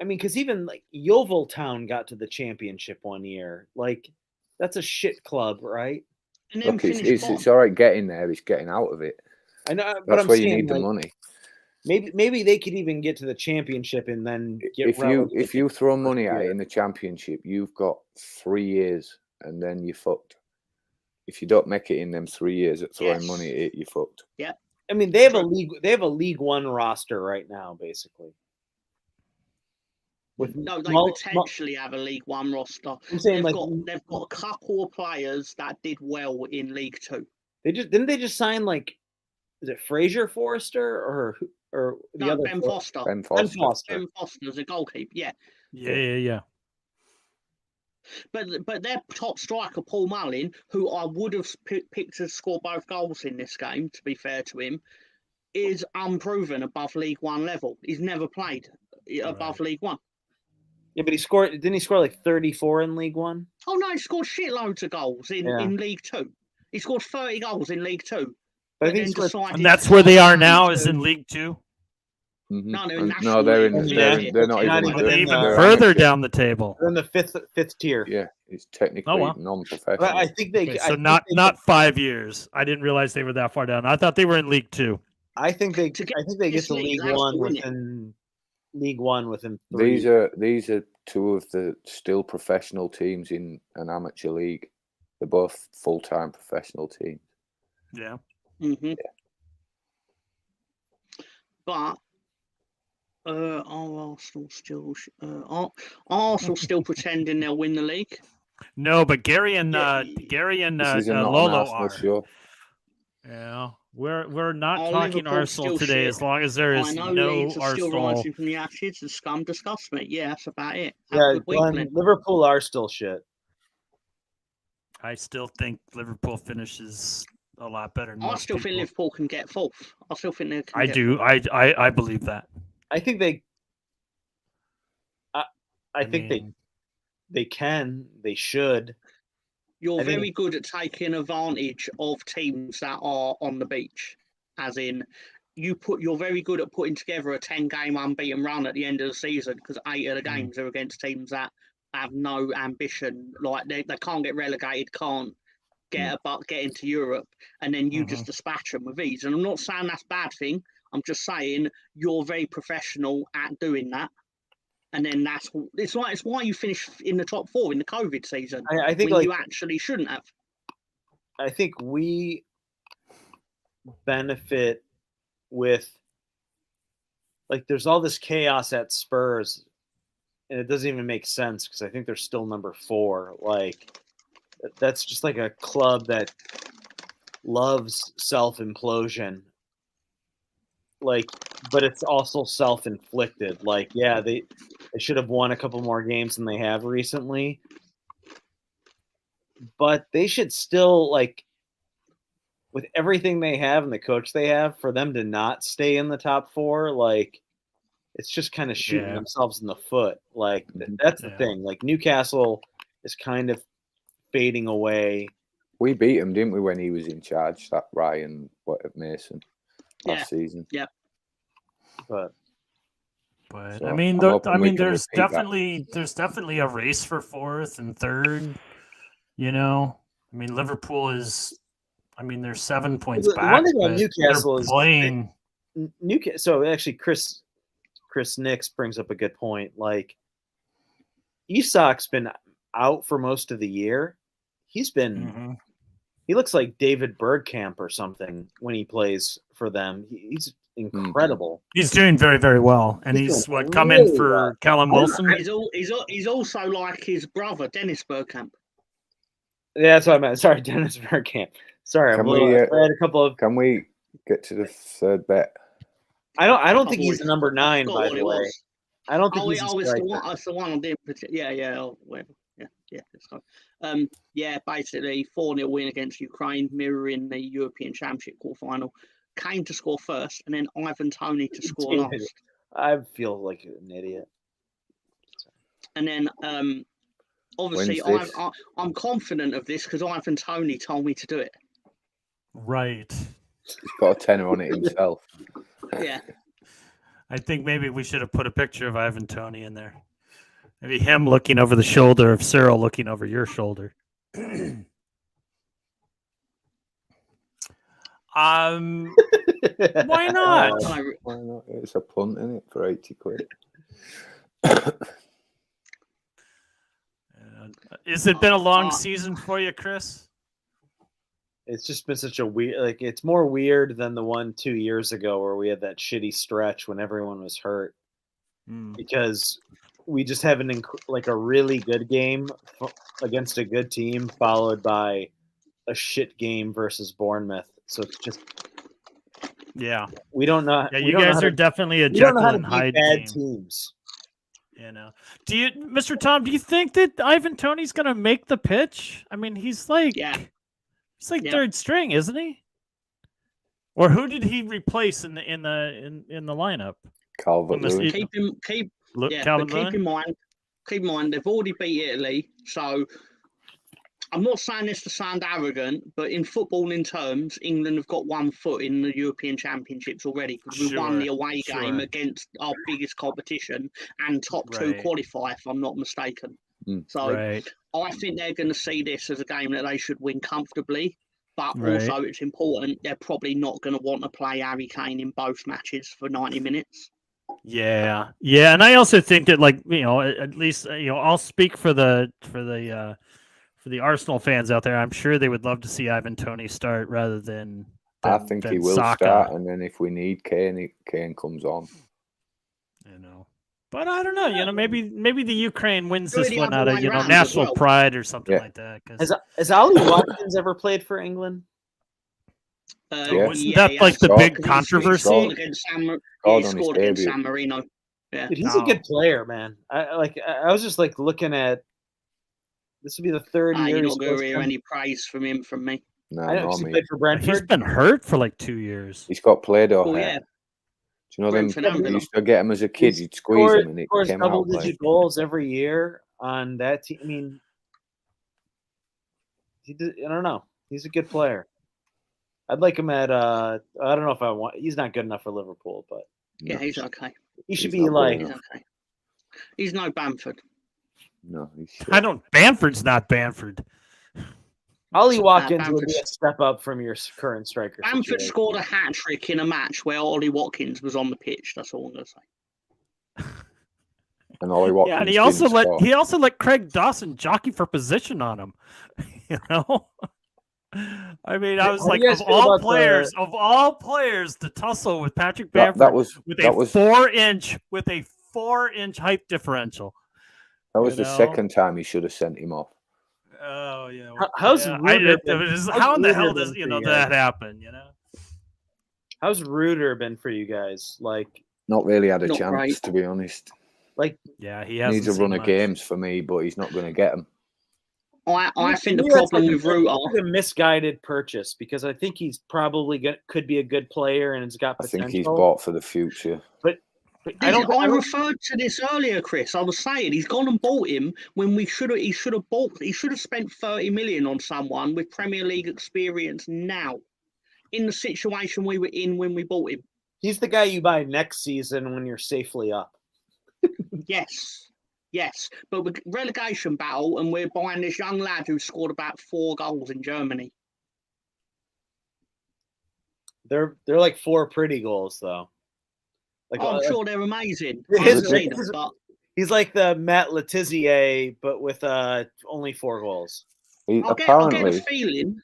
I mean, because even like Yeovil Town got to the championship one year. Like that's a shit club, right? And then Look, finish it's bottom. all right getting there. It's getting out of it. I know, but That's I'm where saying you need the like, money. maybe they could even get to the championship and then get If relegated you throw first money at it year. in the championship, you've got 3 years, and then you're fucked. If you don't make it in them 3 years at throwing Yes. money at it, you're fucked. I mean, they have a League One roster right now, basically. With No, they mul- potentially have a League One roster. I'm saying They've like got a couple of players that did well in League Two. didn't they just sign like is it Fraser Forrester or the No, other Ben Foster. Ben Ben Foster. Foster. Ben Foster's a goalkeeper. Yeah. Yeah. But their top striker, Paul Mullin, who I would have picked to score both goals in this game, to be fair to him, is unproven above League One level. He's never played above League One. Yeah, but didn't he score like 34 in League One? Oh no, he scored shitloads of goals in League Two. He scored 30 goals in League Two. But I But think then he scored, decided And that's to where they go are down now, to- is in League Two. Mhm. No, they're in And- National no, they're League. they're not Not even. even they're- in Even they're further amateur. down the table. they're in the fifth tier. Yeah, it's technically Oh, wow. non-professional. But I think they. Okay, I so think not they not 5 years. I didn't realize they were that far down. I thought they were in League Two. I think they. To get I think they get this to league, League they have to One win it. within League One within 3. These are two of the still professional teams in an amateur league. They're both full-time professional teams. Yeah. Mm-hmm. But are Arsenal still are Arsenal still pretending they'll win the league? No, but Gary and This is not an Lolo Arsenal are. show. Yeah, we're not Oh, talking Liverpool Arsenal still today shit. as long as there I is know no Leeds are still Arsenal. rising from the ashes and scum disgust me. Yeah, that's about it. Have Yeah, a good week, Glenn, Glenn. Liverpool are still shit. I still think Liverpool finishes a lot better than I most still think people. Liverpool can get fourth. I still think they can I get do. fourth. I believe that. I think they. I think mean, they can. They should. You're I think- very good at taking advantage of teams that are on the beach. As in, you're very good at putting together a 10-game unbeaten run at the end of the season because 8 of the games are against teams that have no ambition. Like they can't get relegated, can't get into Europe, and then you just dispatch them with ease. And I'm not saying that's a bad thing. I'm just saying you're very professional at doing that. And then it's why you finish in the top 4 in the COVID season. I think when you actually shouldn't have. I think we benefit with there's all this chaos at Spurs, and it doesn't even make sense because I think they're still number 4. That's just like a club that loves self-implosion. But it's also self-inflicted. They should have won a couple more games than they have recently. But they should still, with everything they have and the coach they have, for them to not stay in the top 4, it's just kind of shooting themselves in the foot. That's the thing. Newcastle is kind of fading away. We beat him, didn't we, when he was in charge, that Ryan Mason last season? Yeah. But So I mean, I'm hoping we can there's repeat that. definitely a race for 4th and 3rd. You know, I mean, Liverpool is. I mean, they're 7 points the back. one thing about Newcastle they're is playing. Newcastle. So actually, Chris Nix brings up a good point. Isak's been out for most of the year. He's been. He looks like David Bergkamp or something when he plays for them. He's incredible. He's doing very, very well, and he's come in for Callum Wilson. He's also like his brother Dennis Bergkamp. Yeah, that's what I meant. Sorry, Dennis Bergkamp. Sorry, Can I had a couple of. Can we get to the third bet? I don't think he's the number 9. By the way, I don't think he's. It's the one on the. Yeah. Oh, whatever. Yeah. Let's go. Basically 4-0 win against Ukraine, mirroring the European Championship quarterfinal. Kane to score first, and then Ivan Toney to score last. I feel like an idiot. And then, obviously, I'm confident of this because Ivan Toney told me to do it. Right. He's got a tenner on it himself. Yeah. I think maybe we should have put a picture of Ivan Toney in there. Maybe him looking over the shoulder of Cyril looking over your shoulder. Why not? Why not? It's a punt, isn't it, for 80 quid? Has it been a long season for you, Chris? It's just been such a weird. It's more weird than the one 2 years ago where we had that shitty stretch when everyone was hurt. Because we just have a really good game against a good team, followed by a shit game versus Bournemouth. So it's just, we don't know. Yeah, you guys are definitely a Jekyll and Hyde bad team. Teams. You know, Mr. Tom? Do you think that Ivan Toney's going to make the pitch? I mean, he's like third string, isn't he? Or who did he replace in the lineup? Calvert-Lewin. Keep in mind they've already beat Italy, so I'm not saying this to sound arrogant, but in footballing terms, England have got 1 foot in the European Championships already because we won the away game against our biggest competition and top 2 qualify, if I'm not mistaken. So I think they're going to see this as a game that they should win comfortably, but also it's important they're probably not going to want to play Harry Kane in both matches for 90 minutes. Yeah, and I also think that, at least, I'll speak for the for the Arsenal fans out there, I'm sure they would love to see Ivan Toney start rather than I think he will Saka, start, and then if we need Kane, Kane comes on. You know, but I don't know. You know, maybe the Ukraine wins Do it this the one other out of way round as national well. pride or something Yeah. like that. 'Cause Has Ollie Watkins ever played for England? wasn't that like the Scored- big he controversy? Scored against San, Scored he on his scored against debut. San Marino. Yeah. Dude, he's a good player, man. I was just like looking at. This would be the third year. You're he's not going to supposed hear to- any praise from him from me. No, I know not he me. played for He's Brentford. been hurt for like 2 years. He's got Play-Doh Oh, hair. yeah. Do you know them? Brentford and You Villa. used to get him as a kid. He You'd squeeze scores- him, and it scores came out. double-digit Like, goals every year on that team. I mean, I don't know. He's a good player. I'd like him at. I don't know if I want. He's not good enough for Liverpool, but Yeah, he's okay. he should He's be not like. good He's okay. He's no Bamford. no, he's shit. I don't. Bamford's not Bamford. Ollie Watkins would be Bamford's- a step up from your current striker. Bamford situation. scored a hat trick in a match where Ollie Watkins was on the pitch. That's all I'm going to say. And Ollie Watkins. Yeah, and didn't he score. also let Craig Dawson jockey for position on him. You know. I mean, I was How do like, you guys of feel all about players, to tussle with Patrick That Bamford was with that a was 4-inch height differential. that was you the know? second time he should have sent him off. Oh yeah. How's yeah. Ruder it been- was- how's how in the Ruder hell been does for you that guys? happen? You know. How's Ruder been for you guys? Not really had a Not chance, great. to be honest. Yeah, he has Needs a run of games for me, but he's not going to get them. I think the To me, that's problem like with Ruter. a misguided purchase because I think he's probably could be a good player and has got I potential. think he's bought for the future. But I I don't. referred to this earlier, Chris. I was saying he's gone and bought him when he should have spent 30 million on someone with Premier League experience now, in the situation we were in when we bought him. He's the guy you buy next season when you're safely up. Yes, but with relegation battle, and we're buying this young lad who scored about 4 goals in Germany. They're like 4 pretty goals though. Like I'm sure they're amazing. I His- haven't seen them, his- but he's like the Matt Letizia, but with only 4 goals. He, I get the apparently, feeling.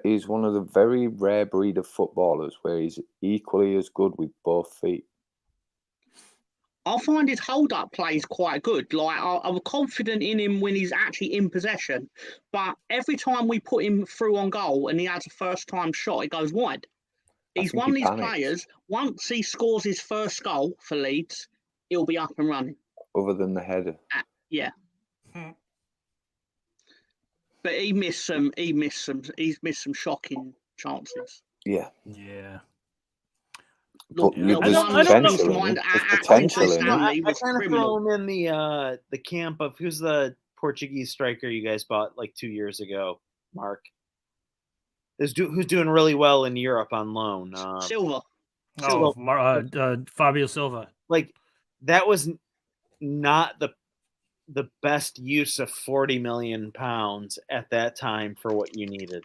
he's one of the very rare breed of footballers where he's equally as good with both feet. I find his hold-up plays quite good. Like I'm confident in him when he's actually in possession, but every time we put him through on goal and he has a first-time shot, it goes wide. He's think one of he these panics. players. Once he scores his first goal for Leeds, he'll be up and running. Other than the header. Yeah. Hmm. But he's missed some shocking chances. Yeah. Yeah. Look, But the there's one that potential springs to in mind him. There's at potential in him. Stanley I was kind of criminal. throw him in the camp of who's the Portuguese striker you guys bought like 2 years ago, Mark. Who's doing really well in Europe on loan? Silver. Fabio Silva. Like that was not the best use of 40 million pounds at that time for what you needed.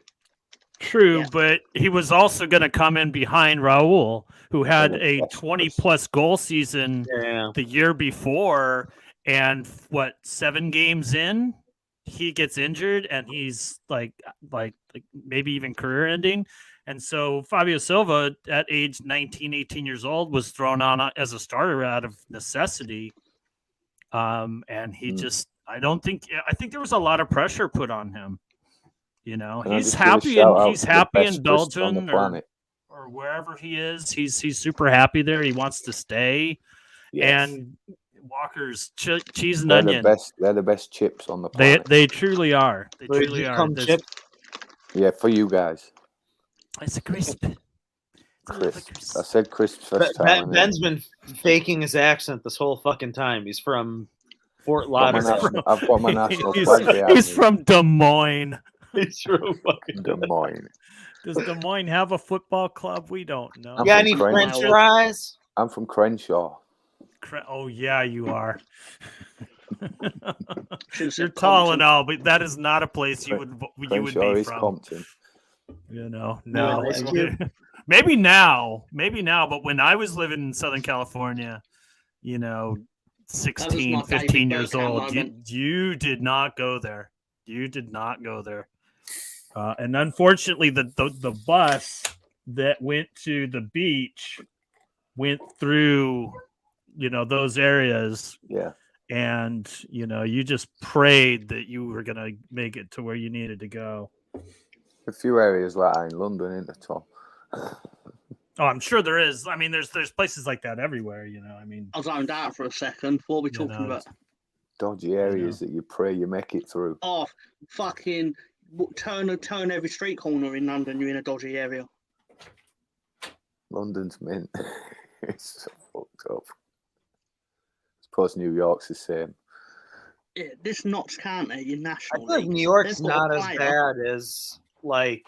True, Yeah. but he was also going to come in behind Raul, who had Oh, a that's 20-plus goal season Yeah. the year before, and 7 games in, he gets injured, and he's like maybe even career-ending. And so Fabio Silva, at age 19, 18 years old, was thrown on as a starter out of necessity. And he I think there was a lot of pressure put on him. You know, Can I he's just give a happy shout out he's to the happy best in crisps on the Belgium planet? or wherever he is. He's super happy there. He wants to stay. Yes. And Walker's cheese and they're onion. They're the best chips on the planet. They truly are. They Wait, truly you are. come There's- chip? Yeah, for you guys. It's a crisp. It's a little bit Crisps. I said crisps first Ben, time. and then Ben's been faking his accent this whole fucking time. He's from Fort got my Lauderdale. national- I've got my national He's, flag behind he's me. from Des Moines. He's from fucking Des Moines. Does Des Moines have a football club? We don't know. I'm You got from any Crane- French fries? I'm from Crenshaw. Oh yeah, you are. Should've said You're tall and Compton. all, but that is not a place you would Crenshaw be is from. Compton. You know, No, no. Ice Cube. Maybe now, but when I was living in Southern California, 16, not David 15 years Beckham old, moment. you did not go there. You did not go there. And unfortunately, the bus that went to the beach went through, those areas. Yeah. And, you just prayed that you were going to make it to where you needed to go. A few areas like that in London, isn't there, Tom? Oh, I'm sure there is. I mean, there's places like that everywhere, I zoned out for a second. What are we talking about? Dodgy areas that you pray you make it through. Oh, fucking turn every street corner in London, you're in a dodgy area. London's mint. It's so fucked up. I suppose New York's the same. Yeah, this Notts County, your I national feel like league, New York's they've got not a as player. bad as like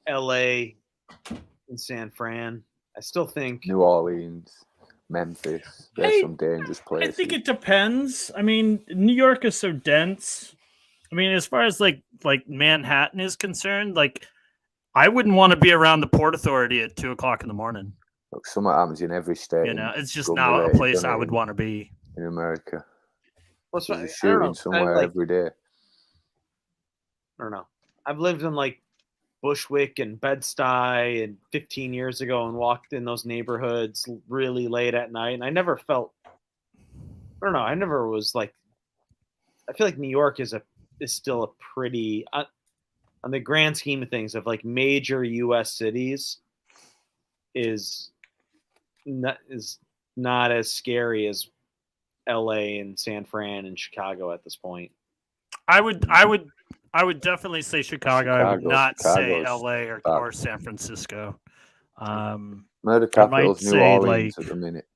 LA and San Fran. I still think New Orleans, Memphis. There's some dangerous places. I think it depends. I mean, New York is so dense. I mean, as far as like Manhattan is concerned, like I wouldn't want to be around the Port Authority at 2:00 in the morning. Look, something happens in every state. It's just not a place I would want to be in America. What's There's a shooting somewhere every day. I don't know. I've lived in like Bushwick and Bed-Stuy and 15 years ago and walked in those neighborhoods really late at night. And I never felt, I don't know. I never was like, I feel like New York is still a pretty, on the grand scheme of things of like major U.S. cities is not as scary as L.A. and San Fran and Chicago at this point. I would definitely say Chicago. I would not say LA or San Francisco. Murder capital's New Orleans at the minute.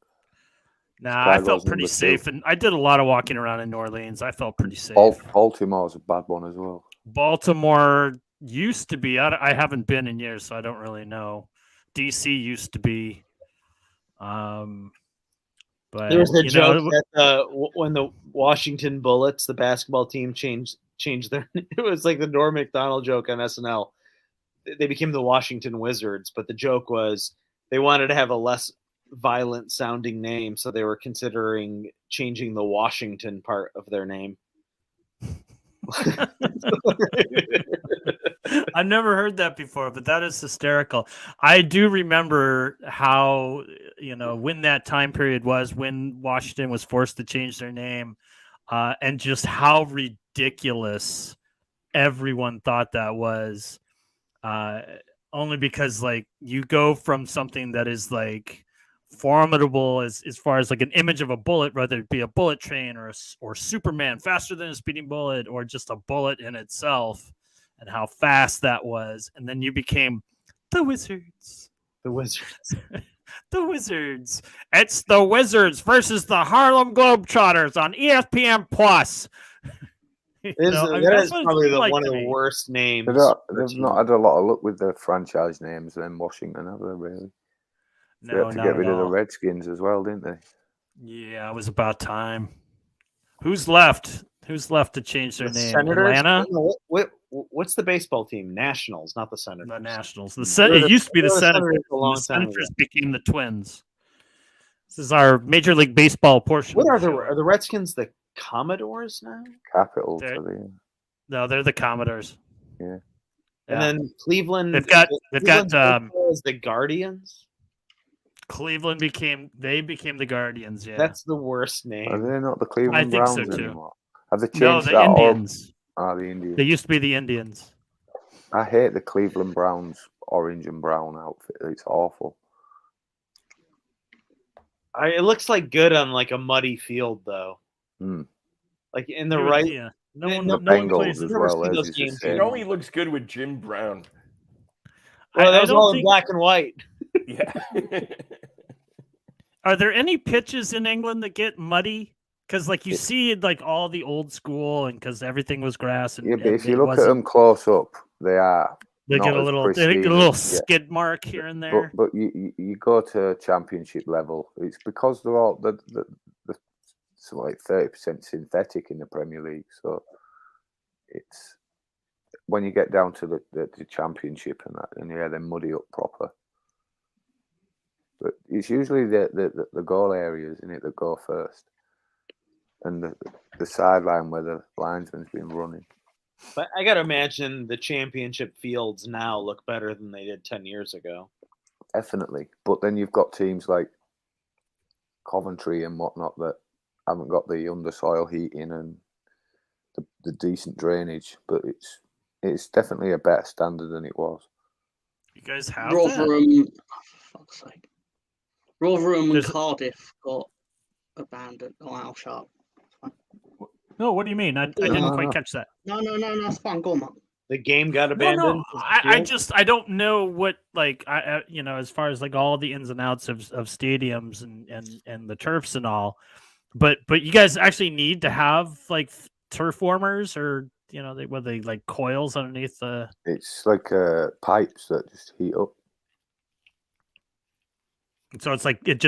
Nah, I felt pretty safe, and I did a lot of walking around in New Orleans. I felt pretty safe. Baltimore's a bad one as well. Baltimore used to be. I haven't been in years, so I don't really know. DC used to be. But there was a joke that when the Washington Bullets, the basketball team, changed their. It was like the Norm Macdonald joke on SNL. They became the Washington Wizards, but the joke was they wanted to have a less violent sounding name, so they were considering changing the Washington part of their name. I've never heard that before, but that is hysterical. I do remember how, when that time period was when Washington was forced to change their name, and just how ridiculous everyone thought that was. Only because like you go from something that is like formidable as far as like an image of a bullet, whether it be a bullet train or Superman faster than a speeding bullet or just a bullet in itself, and how fast that was. And then you became the Wizards. The Wizards. The Wizards. It's the Wizards versus the Harlem Globetrotters on ESPN Plus. That is probably one of the worst names. They've not had a lot of luck with their franchise names in Washington, have they, really? They had to get rid of the Redskins as well, didn't they? Yeah, it was about time. Who's left? Who's left to change their name? Senators? Atlanta? What's the baseball team? Nationals, not the Senators. The Nationals. It used to be the Senators. The Senators ago. became the Twins. This is our Major League Baseball portion. What are the Redskins? The Commodores now? Capitals. No, they're the Commodores. Yeah. And then Cleveland. They've got the Guardians. Cleveland became the Guardians. Yeah, that's the worst name. Are they not the Cleveland Browns anymore? Have they changed no, the Indians. The Indians. They used to be the Indians. I hate the Cleveland Browns orange and brown outfit. It's awful. It looks like good on like a muddy field though. Like in the right. Yeah. No one plays as well. Those games. It only looks good with Jim Brown. Well, that was all in black and white. Yeah. Are there any pitches in England that get muddy? Because like you see like all the old school, and because everything was grass. And, but if you look at them close up, they are. They get a little skid mark here and there. But you go to championship level, it's because they're all the like 30% synthetic in the Premier League. So it's when you get down to the championship and that, and they're muddy up proper. But it's usually the goal areas in it that go first, and the sideline where the linesman's been running. But I gotta imagine the championship fields now look better than they did 10 years ago. Definitely. But then you've got teams like Coventry and whatnot that haven't got the undersoil heating and the decent drainage, but it's definitely a better standard than it was. You guys have that? Rotherham, for fuck's sake. Rotherham and There's- Cardiff got abandoned. Oh, I'll shut up. No, what do you mean? I didn't quite catch that. No, it's fine. Go on, Mark. The game got No, abandoned. I don't know what like as far as like all the ins and outs of stadiums and the turfs and all, but you guys actually need to have like turf warmers or they like coils underneath the. It's like pipes that just heat up. So it's like it's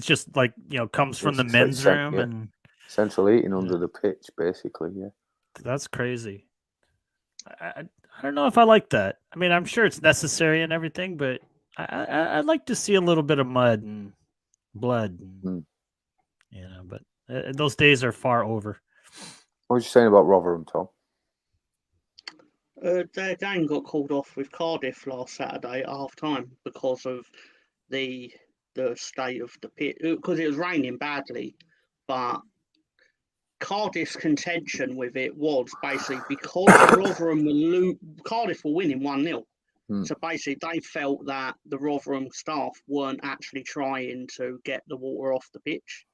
just like comes from the men's room and central heating under the pitch, basically. Yeah, that's crazy. I don't know if I like that. I mean, I'm sure it's necessary and everything, but I'd like to see a little bit of mud and blood. And, but those days are far over. What was you saying about Rotherham, Tom? Their game got called off with Cardiff last Saturday at half time because of the state of the pitch, because it was raining badly. But Cardiff's contention with it was basically because Rotherham Cardiff were winning 1-0. So basically they felt that the Rotherham staff weren't actually trying to get the water off the pitch.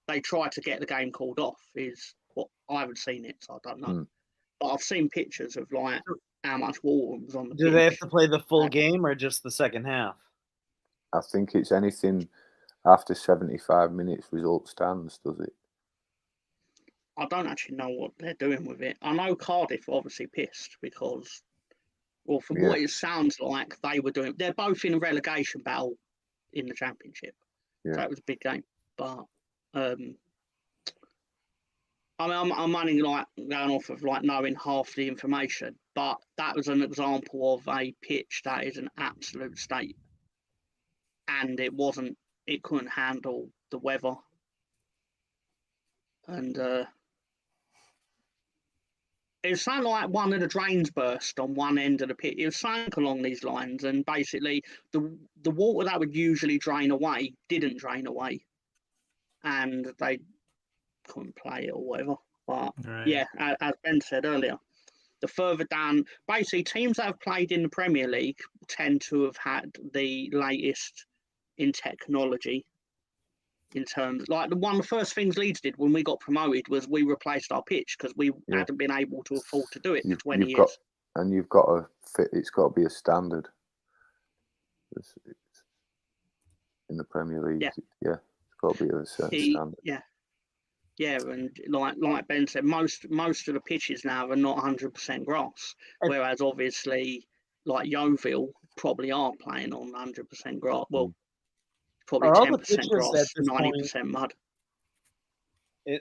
They tried to get the game called off, is what I haven't seen it, so I don't know. But I've seen pictures of like how much water was on the pitch. Do they have to play the full game or just the second half? I think it's anything after 75 minutes result stands, does it? I don't actually know what they're doing with it. I know Cardiff are obviously pissed because, well, from what it sounds like, they're both in a relegation battle in the Championship. So it was a big game. But, I mean, I'm only like going off of like knowing half the information, but that was an example of a pitch that is an absolute state. And it couldn't handle the weather. And it was something like one of the drains burst on one end of the pit. It was something along these lines, and basically the water that would usually drain away didn't drain away, and they couldn't play it or whatever. But yeah, as Ben said earlier, the further down, basically teams that have played in the Premier League tend to have had the latest in technology. In terms, like the first things Leeds did when we got promoted was we replaced our pitch because we hadn't been able to afford to do it for 20 years. You've got to fit. It's got to be a standard. It's in the Premier League, it's got to be a certain standard. Yeah, and like Ben said, most of the pitches now are not 100% grass, whereas obviously like Yeovil probably are playing on 100% grass. Well. Probably 10% grass, 90% mud.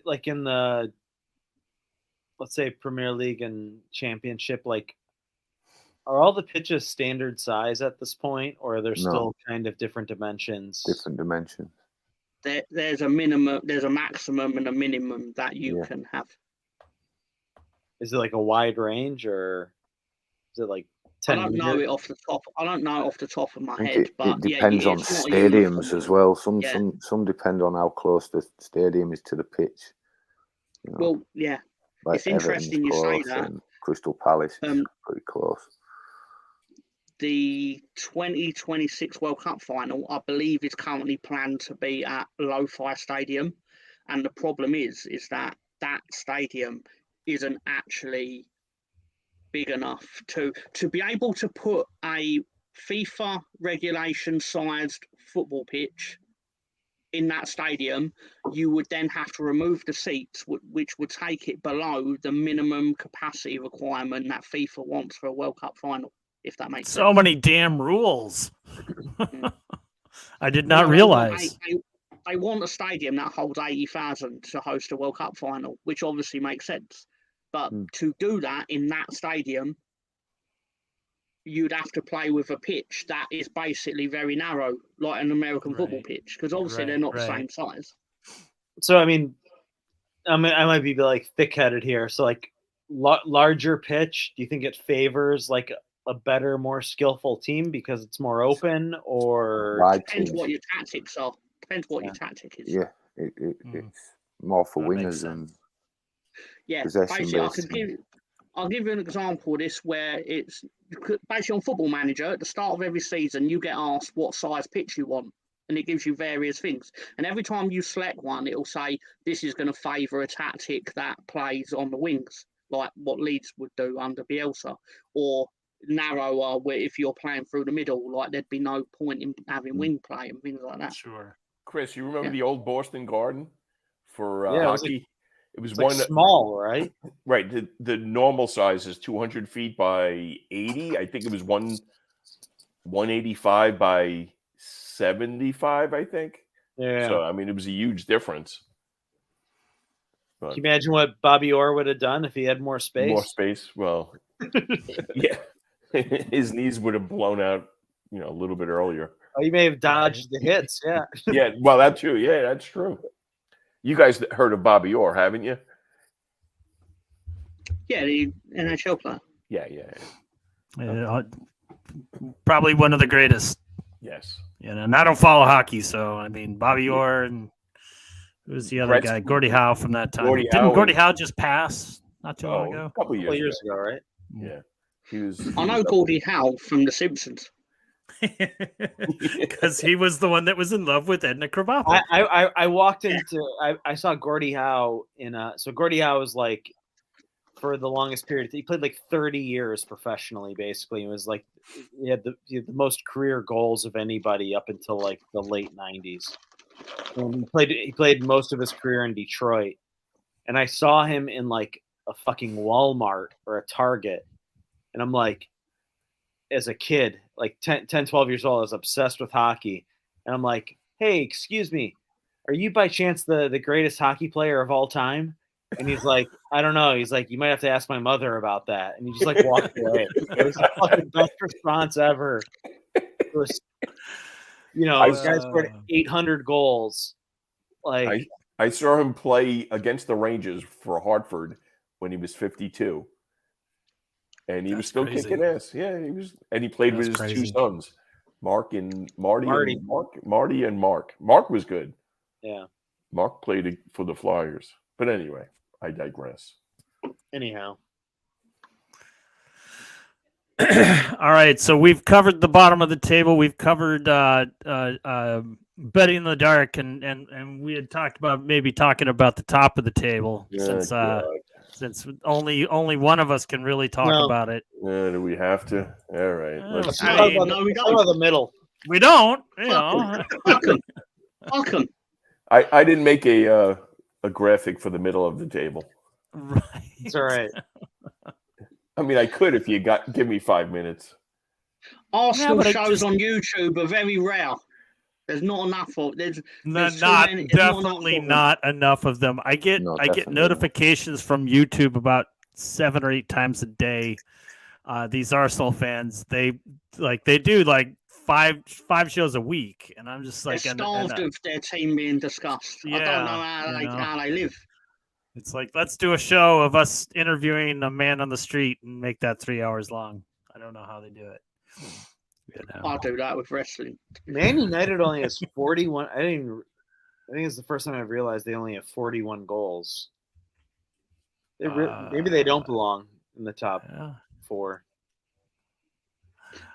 Like in the, let's say, Premier League and Championship, like, are all the pitches standard size at this point, or are there still kind of different dimensions? Different dimensions. There's a minimum, there's a maximum and a minimum that you can have. Is it like a wide range, or is it like 10 I don't know it off the top. I don't know off the top of my head, but it depends on stadiums as well. Some depend on how close the stadium is to the pitch. Well, yeah, like it's interesting you say that. Crystal Palace is pretty close. The 2026 World Cup final, I believe, is currently planned to be at Lo-Fi Stadium, and the problem is that stadium isn't actually big enough to be able to put a FIFA regulation sized football pitch in that stadium. You would then have to remove the seats, which would take it below the minimum capacity requirement that FIFA wants for a World Cup final, if that makes sense. So many damn rules. I did not realize. They want a stadium that holds 80,000 to host a World Cup final, which obviously makes sense. But to do that in that stadium, you'd have to play with a pitch that is basically very narrow, like an American football pitch, because obviously they're not the same size. So, I mean, I might be like thick-headed here. So, like, larger pitch, do you think it favors like a better, more skillful team because it's more open, or Wide Depends teams. what your tactics are. Depends what your tactic is. Yeah, it's more for That makes wingers and sense. Yeah, possession basically, based. I'll give you an example of this where it's basically on Football Manager. At the start of every season, you get asked what size pitch you want, and it gives you various things. And every time you select one, it'll say this is going to favour a tactic that plays on the wings, like what Leeds would do under Bielsa, or narrower, where if you're playing through the middle, like there'd be no point in having wing play and things like that. Sure. Chris, you remember Yeah. the old Boston Garden for Yeah, it was hockey? It was it's one like small, right? right. The normal size is 200 feet by 80. I think it was 185 by 75. I think. Yeah. So I mean, it was a huge difference. Can But you imagine what Bobby Orr would have done if he had more space? more space. Well, yeah, his knees would have blown out, a little bit earlier. Oh, you may have dodged the hits. Yeah. Yeah, well, that's true. Yeah, that's true. You guys heard of Bobby Orr, haven't you? Yeah, the NHL player. Yeah. Probably one of the greatest. Yes. And I don't follow hockey, so I mean Bobby Orr and who's the other Gretzky. guy? Gordie Howe from that time. Gordie Didn't Howe Gordie was- Howe just pass not too long ago? A couple A couple years ago. ago, right? Yeah. He was. I know Gordie Howe from The Simpsons. Because he was the one that was in love with Edna Krabappel. I walked into I saw Gordie Howe so Gordie Howe was like, for the longest period, he played like 30 years professionally, basically. It was like he had the most career goals of anybody up until like the late 90s. And he played most of his career in Detroit. And I saw him in like a fucking Walmart or a Target. And I'm like, as a kid, like 10, 12 years old, I was obsessed with hockey. And I'm like, hey, excuse me, are you by chance the greatest hockey player of all time? And he's like, I don't know. He's like, you might have to ask my mother about that. And he just like walked away. It was the fucking best response ever. It was, this guy scored 800 goals. Like, I saw him play against the Rangers for Hartford when he was 52. And he was still crazy. kicking ass. Yeah, he was, and he played with his two crazy. sons, Mark and Marty. Marty. Marty and Mark. Mark was good. yeah. Mark played for the Flyers. But anyway, I digress. Anyhow. All right, so we've covered the bottom of the table. We've covered betting in the dark, and we had talked about maybe talking about the top of the table since only one of us can really talk about it. Do we have to? All right. Let's I No, mean, no, we How about don't. the middle? we don't. Fuck 'em. I didn't make a graphic for the middle of the table. Right. It's all right. I mean, I could if you give me 5 minutes. Arsenal but I shows just- on YouTube are very rare. There's not enough of. There's too Not many- there's not definitely enough of them. not enough of them. I get No, I get definitely not. notifications from YouTube about 7 or 8 times a day. These Arsenal fans, they do like five shows a week, and I'm just They're like, starved of their team being discussed. I don't know Yeah, how they live. it's like, let's do a show of us interviewing a man on the street and make that 3 hours long. I don't know how they do it. I do that with wrestling. Man United only has 41. I think it's the first time I've realized they only have 41 goals. Maybe they don't belong in the top Yeah. 4.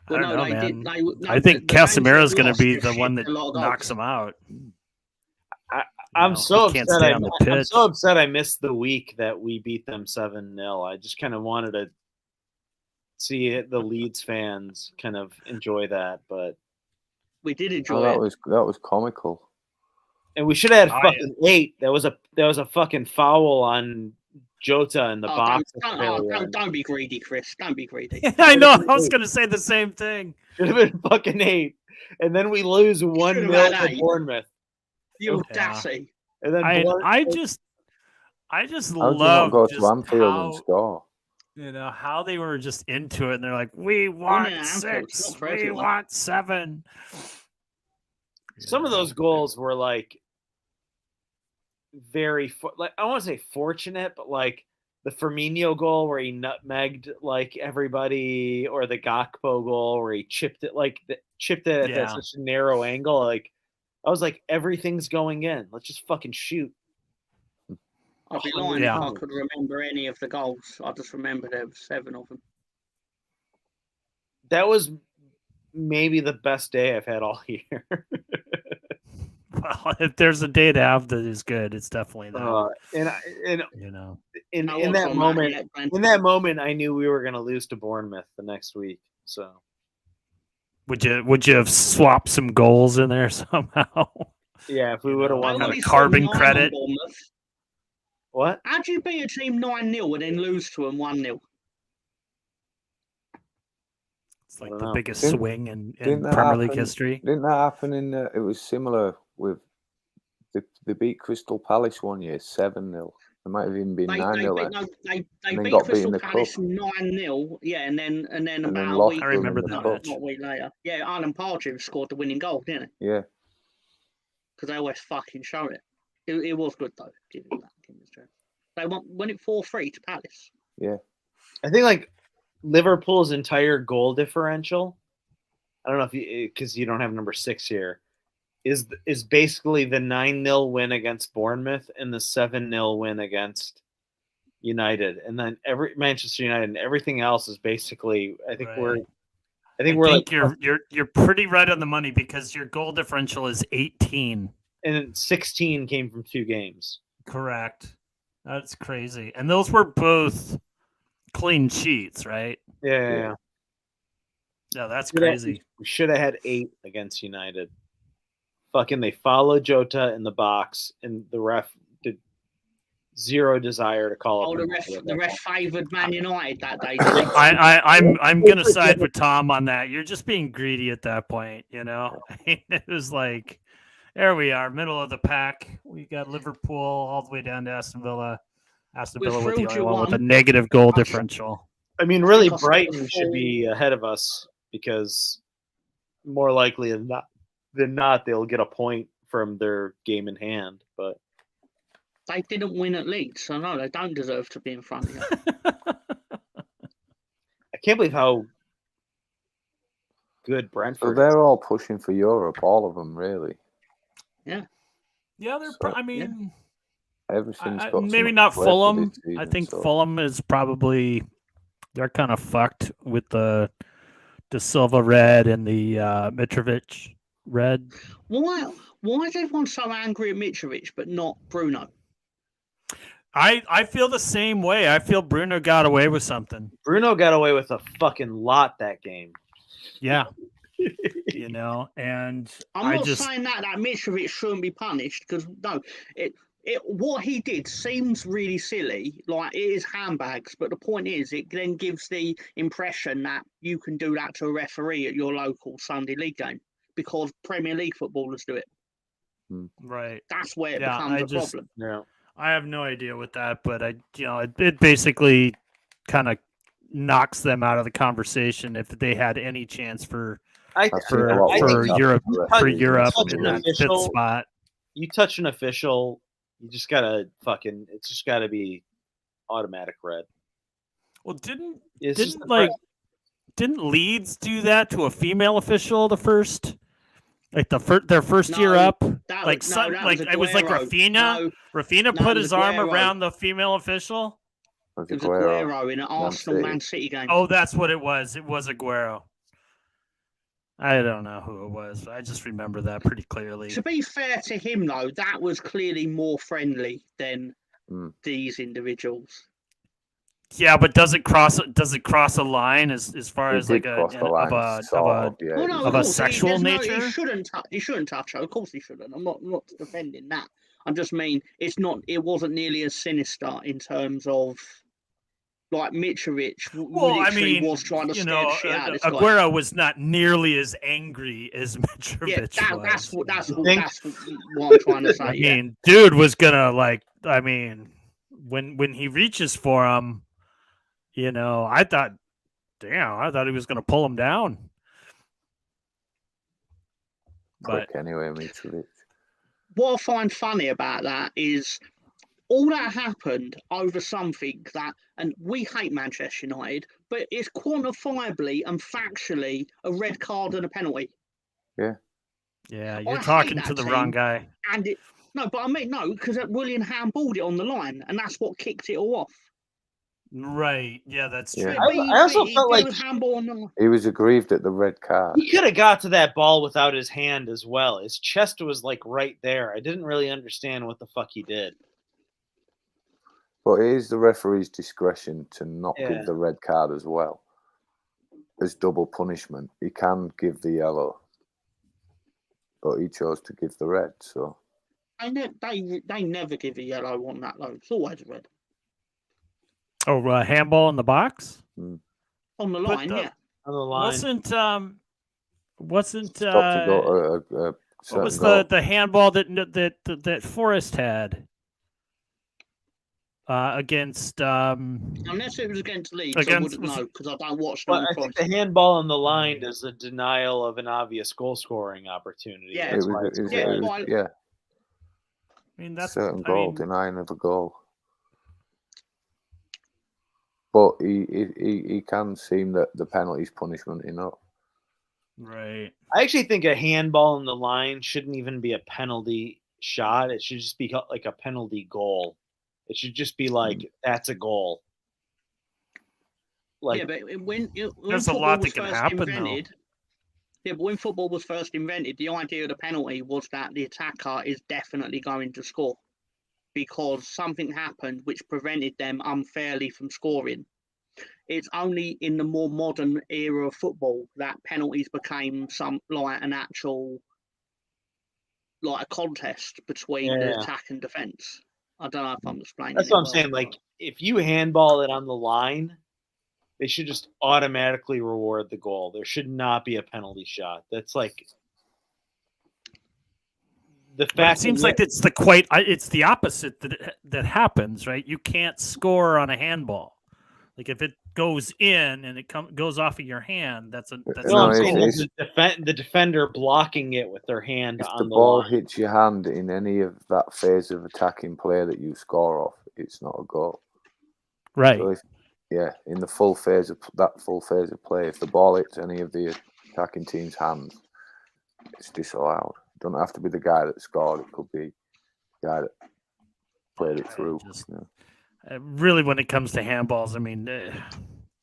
I don't know, they man. did. I think the games Casemiro's they going to lost, be they the one shipped that a lot of goals. knocks them out. I'm so he can't upset. stay on the I'm pitch. so upset. I missed the week that we beat them 7-0. I just kind of wanted to see the Leeds fans kind of enjoy that, but We did Oh, enjoy that it. was comical. and we should have had Oh, fucking 8. There was a fucking foul on Jota in the box. Don't be greedy, Chris. Don't be greedy. I know. I was going to say the same thing. Should have been fucking 8, and then we lose 1-0 had to 8. Bournemouth. You Yeah. audacity. And then I just How do you love not go just to Anfield how, and score? how they were just into it, and they're like, we want yeah, Anfield's 6, not for we everyone. want 7. some of those goals were like very like I want to say fortunate, but like the Firmino goal where he nutmegged like everybody, or the Gakpo goal where he chipped it at that such a narrow angle. Like I was like, everything's going in. Let's just fucking shoot. I'd be lying if I could remember any of the goals. I just remember there were 7 of them. That was maybe the best day I've had all year. Well, if there's a day to have that is good, it's definitely that. And you know, in that moment, I knew we were going to lose to Bournemouth the next week. So, would you have swapped some goals in there somehow? Yeah, if we would have won a carbon credit. What? How'd you beat a team 9-0 and then lose to them 1-0? It's like the biggest swing in Premier League history. Didn't that happen in? It was similar with they beat Crystal Palace one year 7-0. It might have even been 9-0. They beat Crystal Palace 9-0. Yeah, and then about a week. I remember that match. Not a week later. Yeah, Alan Partridge scored the winning goal, didn't he? Yeah. Because they always fucking show it. It was good though. Give him that. They won it 4-3 to Palace. Yeah. I think like Liverpool's entire goal differential, I don't know if because you don't have number 6 here, is basically the 9-0 win against Bournemouth and the 7-0 win against United, and then Manchester United and everything else is basically. I think you're pretty right on the money because your goal differential is 18, and 16 came from 2 games. Correct. That's crazy, and those were both clean sheets, right? Yeah. No, that's crazy. We should have had 8 against United. Fucking, they followed Jota in the box, and the ref did zero desire to call it. The ref favoured Man United that day. I'm gonna side with Tom on that. You're just being greedy at that point, you know. It was like, there we are, middle of the pack. We got Liverpool all the way down to Aston Villa. Aston Villa with the only one with a negative goal differential. I mean, really, Brighton should be ahead of us because more likely than not, they'll get a point from their game in hand. But they didn't win at Leeds, so no, they don't deserve to be in front of you. I can't believe how good Brentford. So they're all pushing for Europe, all of them, really. Yeah. Yeah, they're. I mean, everything's got maybe not Fulham. I think Fulham is probably they're kind of fucked with the Silva red and the Mitrovic red. Why is everyone so angry at Mitrovic but not Bruno? I feel the same way. I feel Bruno got away with something. Bruno got away with a fucking lot that game. Yeah. You know, and I'm not saying that Mitrovic shouldn't be punished because no, what he did seems really silly. Like, it is handbags, but the point is, it then gives the impression that you can do that to a referee at your local Sunday league game because Premier League footballers do it. Right. That's where it becomes a problem. Yeah. I have no idea with that, but it basically kind of knocks them out of the conversation if they had any chance for Europe in that 5th spot. You touch an official, you just gotta it's just gotta be automatic red. Well, didn't Leeds do that to a female official their first year up? It was like Rafinha. Rafinha put his arm around the female official. It was Aguero in an Arsenal Man City game. Oh, that's what it was. It was Aguero. I don't know who it was. I just remember that pretty clearly. To be fair to him, though, that was clearly more friendly than these individuals. Yeah, but does it cross a line as far as like of a sexual nature? He shouldn't touch her. Of course he shouldn't. I'm not defending that. I just mean it wasn't nearly as sinister in terms of like Mitrovic was trying to scare the shit out of this guy. Aguero was not nearly as angry as Mitrovic was. That's what I'm trying to say. I mean, dude was gonna when he reaches for him, I thought he was gonna pull him down. Quick anyway, Mitrovic. What I find funny about that is all that happened over something that, and we hate Manchester United, but it's quantifiably and factually a red card and a penalty. Yeah. Yeah, I you're hate talking that to the team. wrong guy. And it no, but I mean no, because William handballed it on the line, and that's what kicked it all off. Right. Yeah, that's Yeah. true. I also felt like handball on the line. He was aggrieved at the red card. he could have got to that ball without his hand as well. His chest was like right there. I didn't really understand what the fuck he did. But it is the referee's discretion to not Yeah. give the red card as well. As double punishment. He can give the yellow. But he chose to give the red, so. They never give a yellow on that though. It's always red. Oh, handball in the box? On the But line, the- yeah. On the line. Wasn't Stopped to go a what certain was goal. the handball that Forrest had against Unless it was against Leeds, I Against- wouldn't know because I don't watch But them. I think the handball on the line is a denial of an obvious goal scoring opportunity. Yeah. That's It why was, it's it was, Yeah, it red. was- well, yeah, I mean that's certain I goal, mean, denying of a goal. But he can seem that the penalty's punishment enough. right. I actually think a handball on the line shouldn't even be a penalty shot. It should just be like a penalty goal. It should just be like, that's a goal. Like, yeah, but when There's a football lot that was can first happen, though. invented, yeah, but when football was first invented, the idea of the penalty was that the attacker is definitely going to score because something happened which prevented them unfairly from scoring. It's only in the more modern era of football that penalties became an actual like a contest between the Yeah. attack and defense. I don't know if I'm explaining. that's it what I'm well, saying. Like, if you handball it on the line, they should just automatically reward the goal. There should not be a penalty shot. That's like the But fact. it seems that like it's the opposite that happens, right? You can't score on a handball. Like if it goes in and it goes off of your hand, that's No, No, I'm a saying goal. is the defender blocking it with their hand If on the the ball line. hits your hand in any of that phase of attacking play that you score off, it's not a goal. Right. So in the full phase of play, if the ball hits any of the attacking team's hands, it's disallowed. It doesn't have to be the guy that scored. It could be the guy that played it through. Really, when it comes to handballs, I mean, the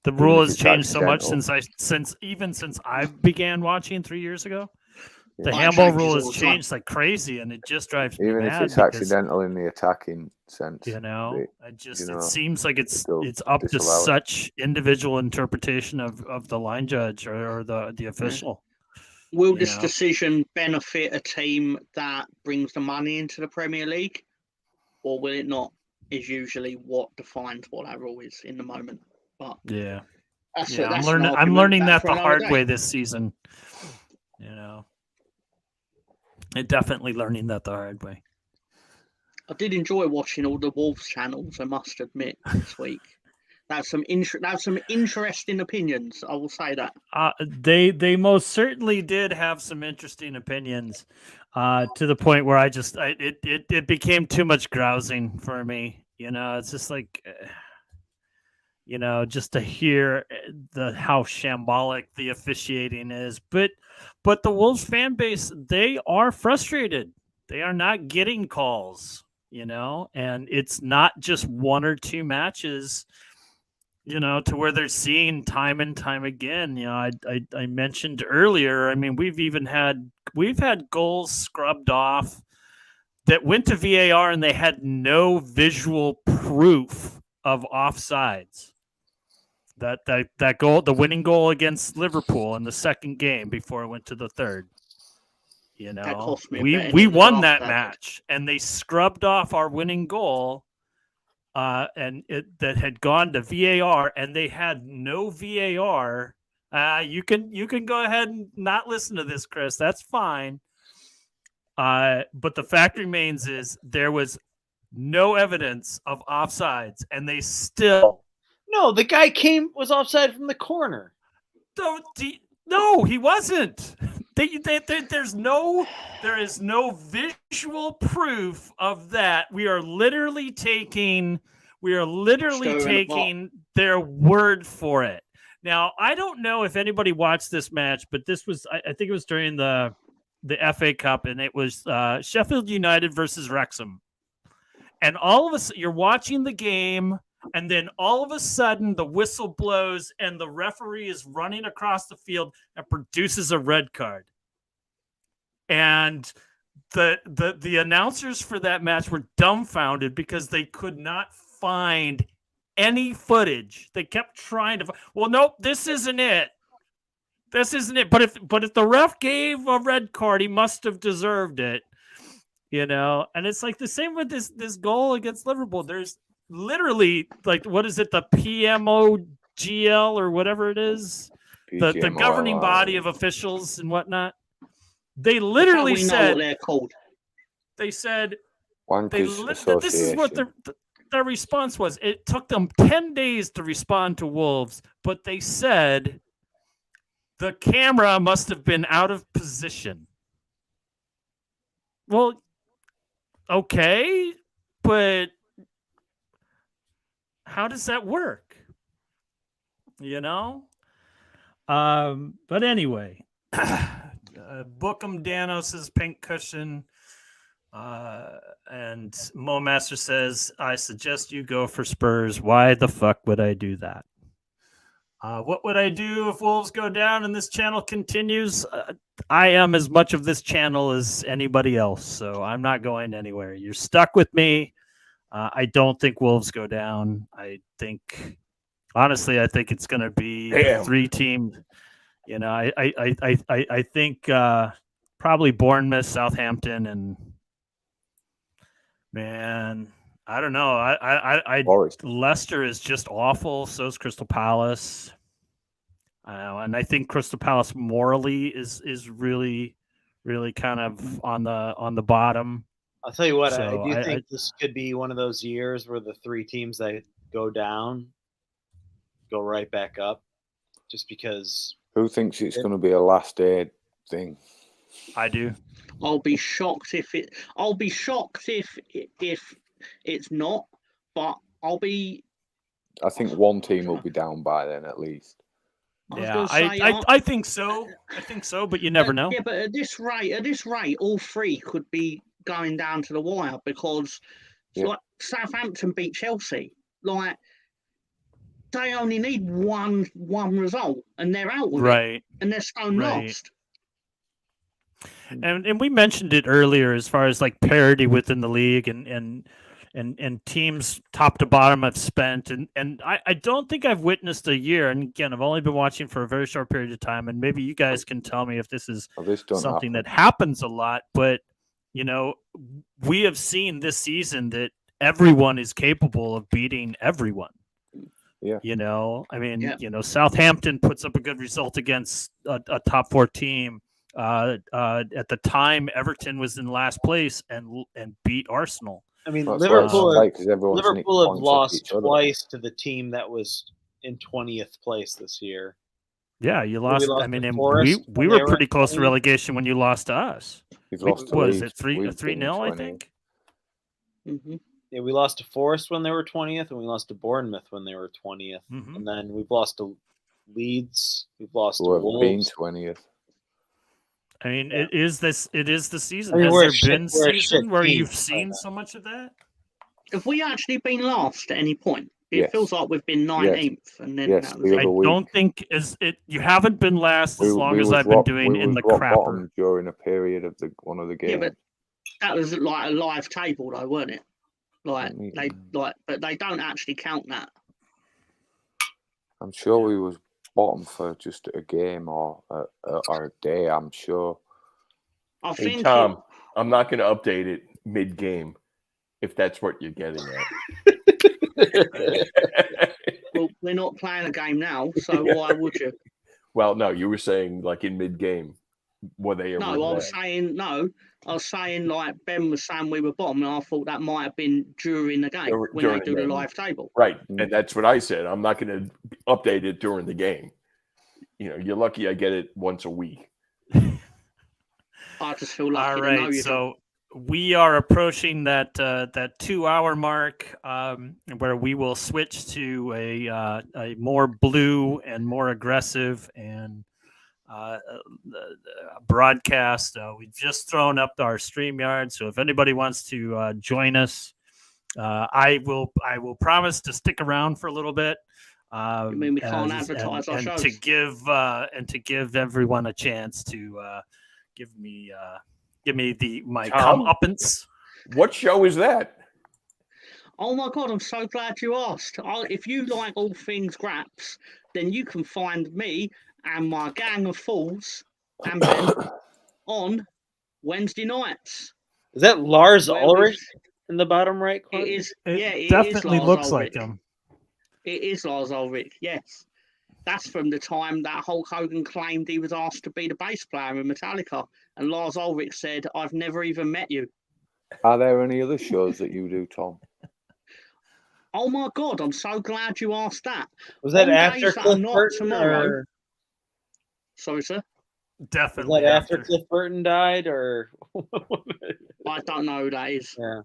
Even rule if has it's changed so much accidental. since I began watching 3 years ago. The Yeah. handball Changes rule all has the time. changed like crazy, and it just drives me Even if mad it's because, accidental in the attacking sense, it seems like it's still up to disallow it. such individual interpretation of the line judge or the official. Will you this know. decision benefit a team that brings the money into the Premier League, or will it not? Is usually what defines what that rule is in the moment. But Yeah. that's Yeah, that's I'm an learning argument that for the another hard day. way this season. Definitely learning that the hard way. I did enjoy watching all the Wolves channels. I must admit this week. That's some interesting opinions. I will say that. They most certainly did have some interesting opinions, to the point where it became too much grousing for me. It's just like, just to hear how shambolic the officiating is. But the Wolves fan base, they are frustrated. They are not getting calls, and it's not just one or two matches. To where they're seeing time and time again. I mentioned earlier. I mean, we've had goals scrubbed off that went to VAR and they had no visual proof of offsides. That goal, the winning goal against Liverpool in the second game before it went to the third. That cost me a bet We in the won draft, that match, and they scrubbed off our winning goal. That had gone to VAR, and they had no VAR. You can go ahead and not listen to this, Chris. That's fine. But the fact remains is there was no evidence of offsides, and they still No, the guy was offside from the corner. no, he wasn't. There is no visual proof of that. We are literally taking their word for it. Now, I don't know if anybody watched this match, but this was, I think it was during the FA Cup, and it was Sheffield United versus Wrexham. And all of a sudden, you're watching the game, and then all of a sudden, the whistle blows, and the referee is running across the field and produces a red card. And the announcers for that match were dumbfounded because they could not find any footage. They kept trying to. Well, nope, this isn't it. This isn't it. But if the ref gave a red card, he must have deserved it. And it's like the same with this goal against Liverpool. There's literally what is it? The PMOGL or whatever it is, the governing body of officials and whatnot. They literally said what they're called. They said Wankers this is what their response was. It took them 10 days to respond to Wolves, but they said the camera must have been out of position. Well, okay, but how does that work? But anyway, Bookham Danos' pink cushion. And Mo Master says, I suggest you go for Spurs. Why the fuck would I do that? What would I do if Wolves go down and this channel continues? I am as much of this channel as anybody else, so I'm not going anywhere. You're stuck with me. I don't think Wolves go down. Honestly, I think it's going to be 3 teams. I think probably Bournemouth, Southampton, and man, I don't know. Leicester is just awful. So is Crystal Palace. And I think Crystal Palace morally is really, really kind of on the bottom. I'll tell you what, I do think this could be one of those years where the 3 teams that go down go right back up, just because. Who thinks it's going to be a last day thing? I do. I'll be shocked if it's not, but I'll be. I think one team will be down by then at least. I think so. I think so, but you never know. Yeah, but at this rate, all 3 could be going down to the wire because, like Southampton beat Chelsea, like they only need one result and they're out with it, and they're stone lost. And we mentioned it earlier as far as like parity within the league and teams top to bottom have spent and I don't think I've witnessed a year, and again I've only been watching for a very short period of time, and maybe you guys can tell me if this is something that happens a lot, but we have seen this season that everyone is capable of beating everyone. Southampton puts up a good result against a top 4 team. At the time, Everton was in last place and beat Arsenal. I mean, Liverpool have lost twice to the team that was in 20th place this year. Yeah, you lost. We were pretty close to relegation when you lost to us. Was it 3-0? I think. Mm-hmm. Yeah, we lost to Forest when they were 20th, and we lost to Bournemouth when they were 20th, and then we've lost to Leeds. We've lost to Wolves. 20th. I mean, it is the season. Has there been season where you've seen so much of that? Have we actually been last at any point? It feels like we've been 19th, and then I don't think you haven't been last as long as I've been doing in the crapper during a period of one of the games. Yeah, but that was like a live table, though, weren't it? But they don't actually count that. I'm sure we was bottom for just a game or a day. I'm sure. Hey, Tom, I'm not going to update it mid-game if that's what you're getting at. Well, we're not playing a game now, so why would you? Well, no, you were saying like in mid-game. Were they? No, I was saying like Ben was saying we were bottom, and I thought that might have been during the game when they do the live table. Right, and that's what I said. I'm not going to update it during the game. You're lucky I get it once a week. I just feel lucky All to know right, you. so we are approaching that 2-hour mark, where we will switch to a more blue and more aggressive and broadcast. We've just thrown up our StreamYard, so if anybody wants to join us, I will promise to stick around for a little bit. You mean we can't advertise our shows? To give everyone a chance to give me my Tom? comeuppance. What show is that? Oh my God, I'm so glad you asked. If you like all things Graps, then you can find me and my gang of fools and Ben on Wednesday nights. Is that Lars Where Ulrich in the bottom right corner? It is. It It definitely is Lars looks Ulrich. like him. It is Lars Ulrich, yes. That's from the time that Hulk Hogan claimed he was asked to be the bass player in Metallica. And Lars Ulrich said, I've never even met you. Are there any other shows that you do, Tom? Oh my God, I'm so glad you asked that. Was that On after days that are Cliff not Burton? tomorrow- Or Sorry, sir. was Definitely that after Cliff Burton died? Or I don't know who that is. yeah,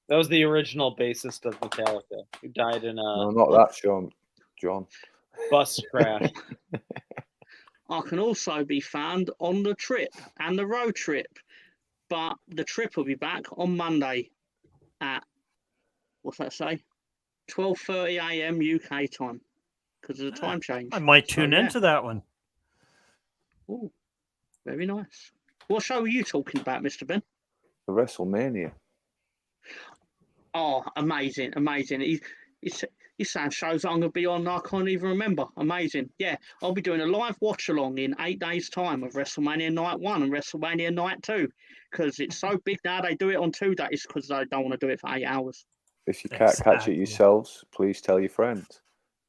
that was the original bassist of Metallica who died in a No, not that show, John. bus crash. I can also be found on the trip and the road trip. But the trip will be back on Monday at, what's that say? 12:30 a.m. UK time because of the time change. I might So, tune yeah. into that one. Ooh, very nice. What show are you talking about, Mr. Ben? The WrestleMania. Oh, amazing, amazing. He's saying shows I'm going to be on I can't even remember. Amazing. Yeah, I'll be doing a live watch-along in 8 days' time of WrestleMania Night 1 and WrestleMania Night 2 because it's so big now they do it on 2 days because they don't want to do it for 8 hours. If you can't catch Exactly. it yourselves, please tell your friends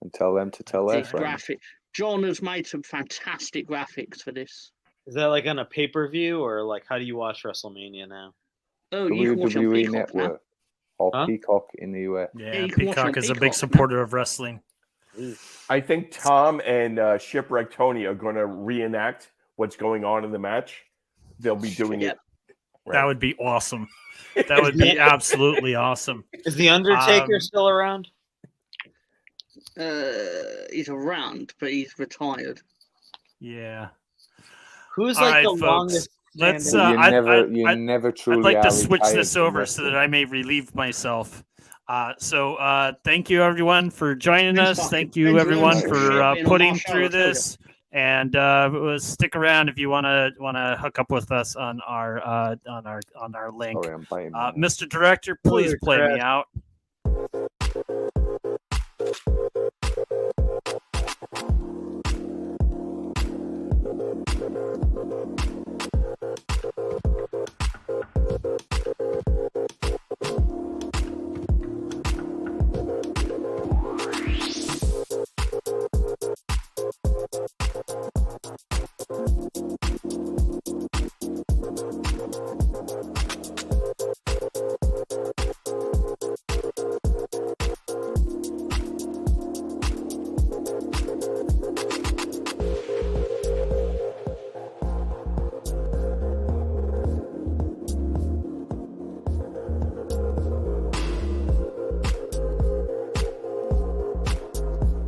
and tell them to tell their These friends. graphics. John has made some fantastic graphics for this. Is that like on a pay-per-view or like how do you watch WrestleMania now? Oh, you can watch on WWE Peacock now. Network or Huh? Peacock in the US. Yeah, you can watch on Peacock is a big Peacock now. supporter of wrestling. I think Tom and Shipwreck Tony are going to reenact what's going on in the match. They'll be doing it. That would be awesome. That would be absolutely awesome. Is the Undertaker still around? He's around, but he's retired. Yeah. Who's All like right, the folks. longest? Let's. standing- You never truly. I'd like to are switch retired this from over so that I may relieve myself. So thank you everyone for joining Thanks, us. Buck. Thank Thanks you very everyone much for for being on putting our show, through I tell you. this. And stick around if you want to hook up with us on our link. Sorry, I'm biting. my nails. Mr. Director, please Holy play me crap. out.